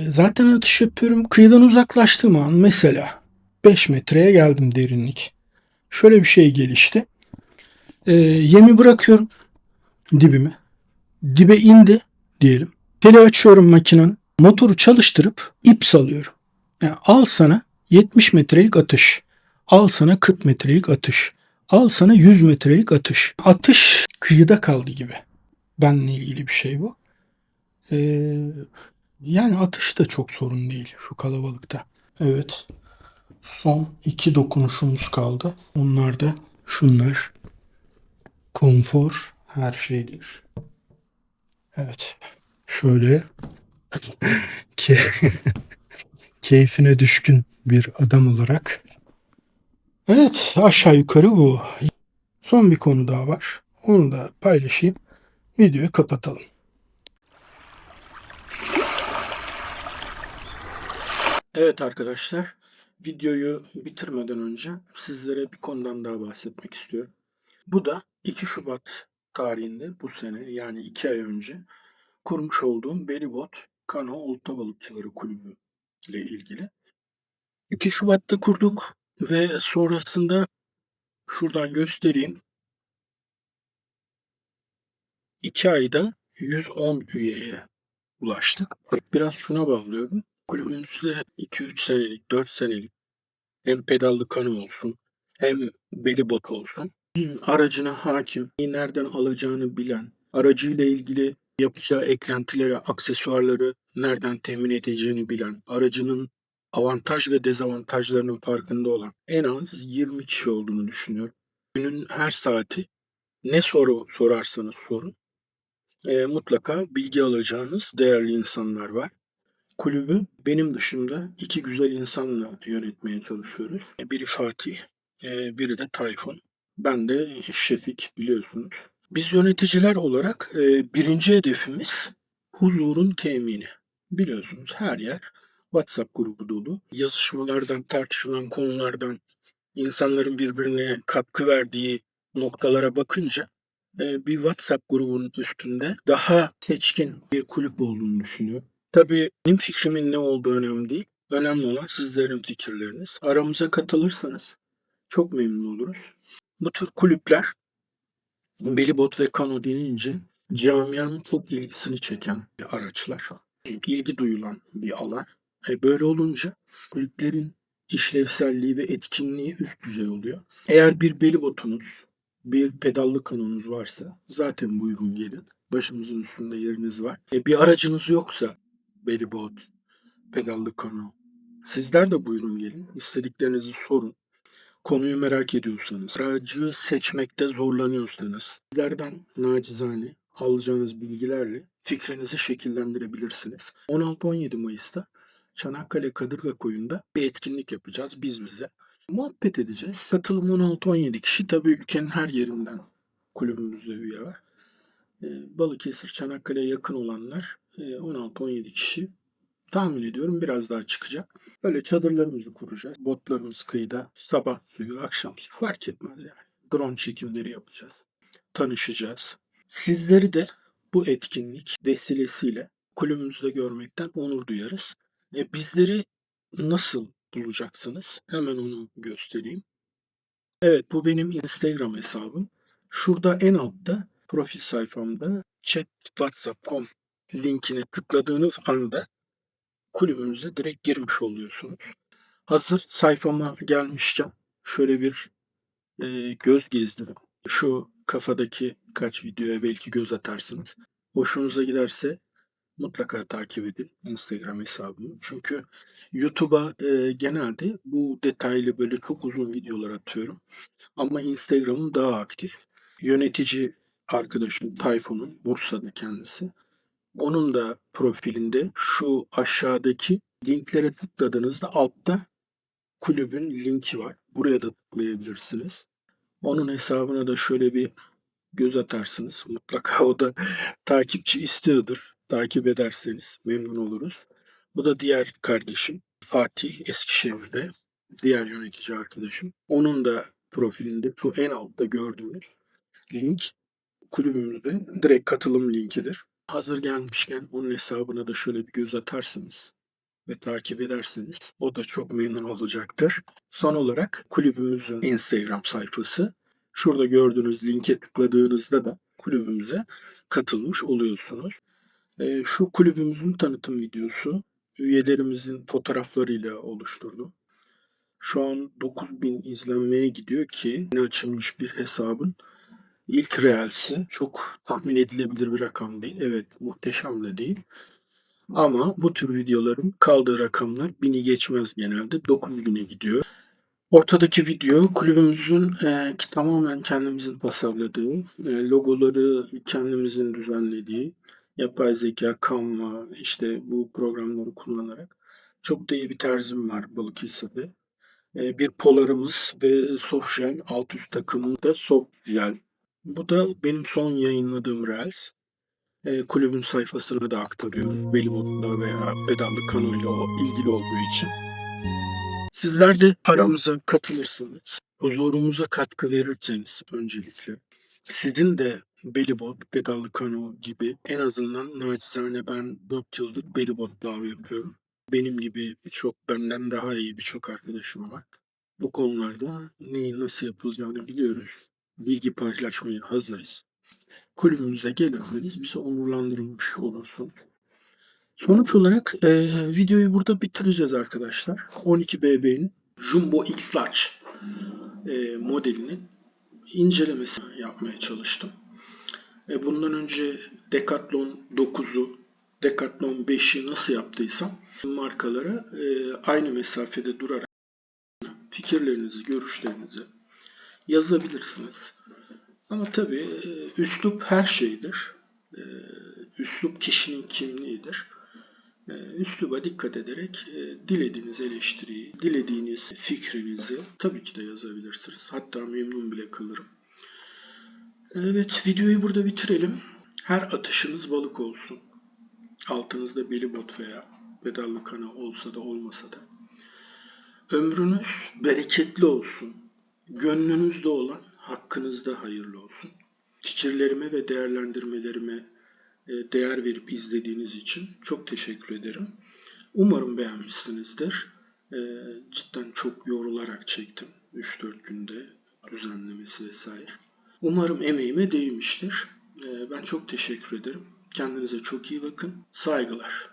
Zaten atış yapıyorum. Kıyıdan uzaklaştığım an mesela 5 metreye geldim derinlik. Şöyle bir şey gelişti. Yemi bırakıyorum dibime. Dibe indi diyelim. Teli açıyorum makinenin. Motoru çalıştırıp ip salıyorum. Yani al sana 70 metrelik atış. Al sana 40 metrelik atış. Al sana 100 metrelik atış. Atış kıyıda kaldı gibi. Benle ilgili bir şey bu. Ee, Yani atış da çok sorun değil şu kalabalıkta. Evet. Son iki dokunuşumuz kaldı. Onlar da şunlar. Konfor her şeydir. Evet. Şöyle ki keyfine düşkün bir adam olarak. Evet, aşağı yukarı bu. Son bir konu daha var. Onu da paylaşayım. Videoyu kapatalım. Evet arkadaşlar, videoyu bitirmeden önce sizlere bir konudan daha bahsetmek istiyorum. Bu da 2 Şubat tarihinde bu sene yani 2 ay önce kurmuş olduğum Beribot Kano Olta Balıkçıları Kulübü ile ilgili. 2 Şubat'ta kurduk ve sonrasında şuradan göstereyim. 2 ayda 110 üyeye ulaştık. Biraz şuna bağlıyorum. Kulübümüzde 2-3 senelik, 4 senelik hem pedallı kano olsun hem beli bot olsun. Aracına hakim, nereden alacağını bilen, aracıyla ilgili yapacağı eklentileri, aksesuarları nereden temin edeceğini bilen, aracının avantaj ve dezavantajlarının farkında olan en az 20 kişi olduğunu düşünüyorum. Günün her saati ne soru sorarsanız sorun, mutlaka bilgi alacağınız değerli insanlar var. Kulübü benim dışımda iki güzel insanla yönetmeye çalışıyoruz. Biri Fatih, biri de Tayfun. Ben de Şefik biliyorsunuz. Biz yöneticiler olarak birinci hedefimiz huzurun temini. Biliyorsunuz her yer WhatsApp grubu dolu. Yazışmalardan, tartışılan konulardan, insanların birbirine katkı verdiği noktalara bakınca bir WhatsApp grubunun üstünde daha seçkin bir kulüp olduğunu düşünüyorum. Tabii benim fikrimin ne olduğu önemli değil. Önemli olan sizlerin fikirleriniz. Aramıza katılırsanız çok memnun oluruz. Bu tür kulüpler Belibot ve Kano denince camianın çok ilgisini çeken araçlar. İlgi duyulan bir alan. Böyle olunca kulüplerin işlevselliği ve etkinliği üst düzey oluyor. Eğer bir belibotunuz, bir pedallı kanonunuz varsa zaten buyurun gelin. Başımızın üstünde yeriniz var. Bir aracınız yoksa belibot, pedallı kano. Sizler de buyurun gelin. İstediklerinizi sorun. Konuyu merak ediyorsanız, aracı seçmekte zorlanıyorsanız, sizlerden nacizane alacağınız bilgilerle fikrinizi şekillendirebilirsiniz. 16-17 Mayıs'ta Çanakkale Kadırga Koyu'nda bir etkinlik yapacağız biz bize. Muhabbet edeceğiz. Katılım 16-17 kişi. Tabii ülkenin her yerinden kulübümüzde üye var. Balıkesir, Çanakkale'ye yakın olanlar 16-17 kişi. Tahmin ediyorum biraz daha çıkacak. Böyle çadırlarımızı kuracağız. Botlarımız kıyıda. Sabah suyu, akşam suyu fark etmez yani. Drone çekimleri yapacağız. Tanışacağız. Sizleri de bu etkinlik vesilesiyle kulübümüzde görmekten onur duyarız. Bizleri nasıl bulacaksınız? Hemen onu göstereyim. Evet, bu benim Instagram hesabım. Şurada en altta profil sayfamda chat whatsapp.com linkine tıkladığınız anda kulübümüze direkt girmiş oluyorsunuz. Hazır sayfama gelmişken şöyle bir göz gezdirdim. Şu kafadaki kaç videoya belki göz atarsınız. Hoşunuza giderse Mutlaka takip edin Instagram hesabımı. Çünkü YouTube'a genelde bu detaylı böyle çok uzun videolar atıyorum. Ama Instagram'ım daha aktif. Yönetici arkadaşım Tayfun'un, Bursa'da kendisi. Onun da profilinde şu aşağıdaki linklere tıkladığınızda altta kulübün linki var. Buraya da tıklayabilirsiniz. Onun hesabına da şöyle bir göz atarsınız. Mutlaka o da takipçi istiyordur. Takip ederseniz memnun oluruz. Bu da diğer kardeşim Fatih, Eskişehir'de. Diğer yönetici arkadaşım. Onun da profilinde şu en altta gördüğünüz link kulübümüzde direkt katılım linkidir. Hazır gelmişken onun hesabına da şöyle bir göz atarsınız ve takip ederseniz o da çok memnun olacaktır. Son olarak kulübümüzün Instagram sayfası. Şurada gördüğünüz linke tıkladığınızda da kulübümüze katılmış oluyorsunuz. Şu kulübümüzün tanıtım videosu üyelerimizin fotoğraflarıyla oluşturdum. Şu an 9.000 izlenmeye gidiyor ki yeni açılmış bir hesabın ilk reelsi. Çok tahmin edilebilir bir rakam değil. Evet, muhteşem de değil. Ama bu tür videoların kaldığı rakamlar 1000'i geçmez genelde. 9.000'e gidiyor. Ortadaki video kulübümüzün tamamen kendimizin tasarladığı, logoları kendimizin düzenlediği, yapay zeka, Canva, işte bu programları kullanarak çok da iyi bir terzim var Balıkesir'de. Bir polarımız ve sosyal alt üst takımı da sosyal. Bu da benim son yayınladığım Reels. Kulübün sayfasına da aktarıyoruz. Velibot'la veya pedallı kanoyla ilgili olduğu için. Sizler de aramıza katılırsınız. Huzurumuza katkı verirseniz öncelikle. Sizin de belibot, pedallı kano gibi en azından naçizane ben 4 yıldır belibotla av yapıyorum. Benim gibi birçok benden daha iyi birçok arkadaşım var. Bu konularda neyi nasıl yapılacağını biliyoruz. Bilgi paylaşmaya hazırız. Kulübümüze gelirseniz bizi onurlandırmış olursun. Sonuç olarak videoyu burada bitireceğiz arkadaşlar. 12 BB'nin Jumbo X Large modelinin incelemesini yapmaya çalıştım. Bundan önce Decathlon 9'u, Decathlon 5'i nasıl yaptıysam markalara aynı mesafede durarak fikirlerinizi, görüşlerinizi yazabilirsiniz. Ama tabii üslup her şeydir. E, Üslup kişinin kimliğidir. Üsluba dikkat ederek dilediğiniz eleştiriyi, dilediğiniz fikrinizi tabii ki de yazabilirsiniz. Hatta memnun bile kalırım. Evet, videoyu burada bitirelim. Her atışınız balık olsun. Altınızda belibot veya pedallı kana olsa da olmasa da. Ömrünüz bereketli olsun. Gönlünüzde olan hakkınızda hayırlı olsun. Fikirlerime ve değerlendirmelerime değer verip izlediğiniz için çok teşekkür ederim. Umarım beğenmişsinizdir. Cidden çok yorularak çektim. 3-4 günde düzenlemesi vesaire. Umarım emeğime değmiştir. Ben çok teşekkür ederim. Kendinize çok iyi bakın. Saygılar.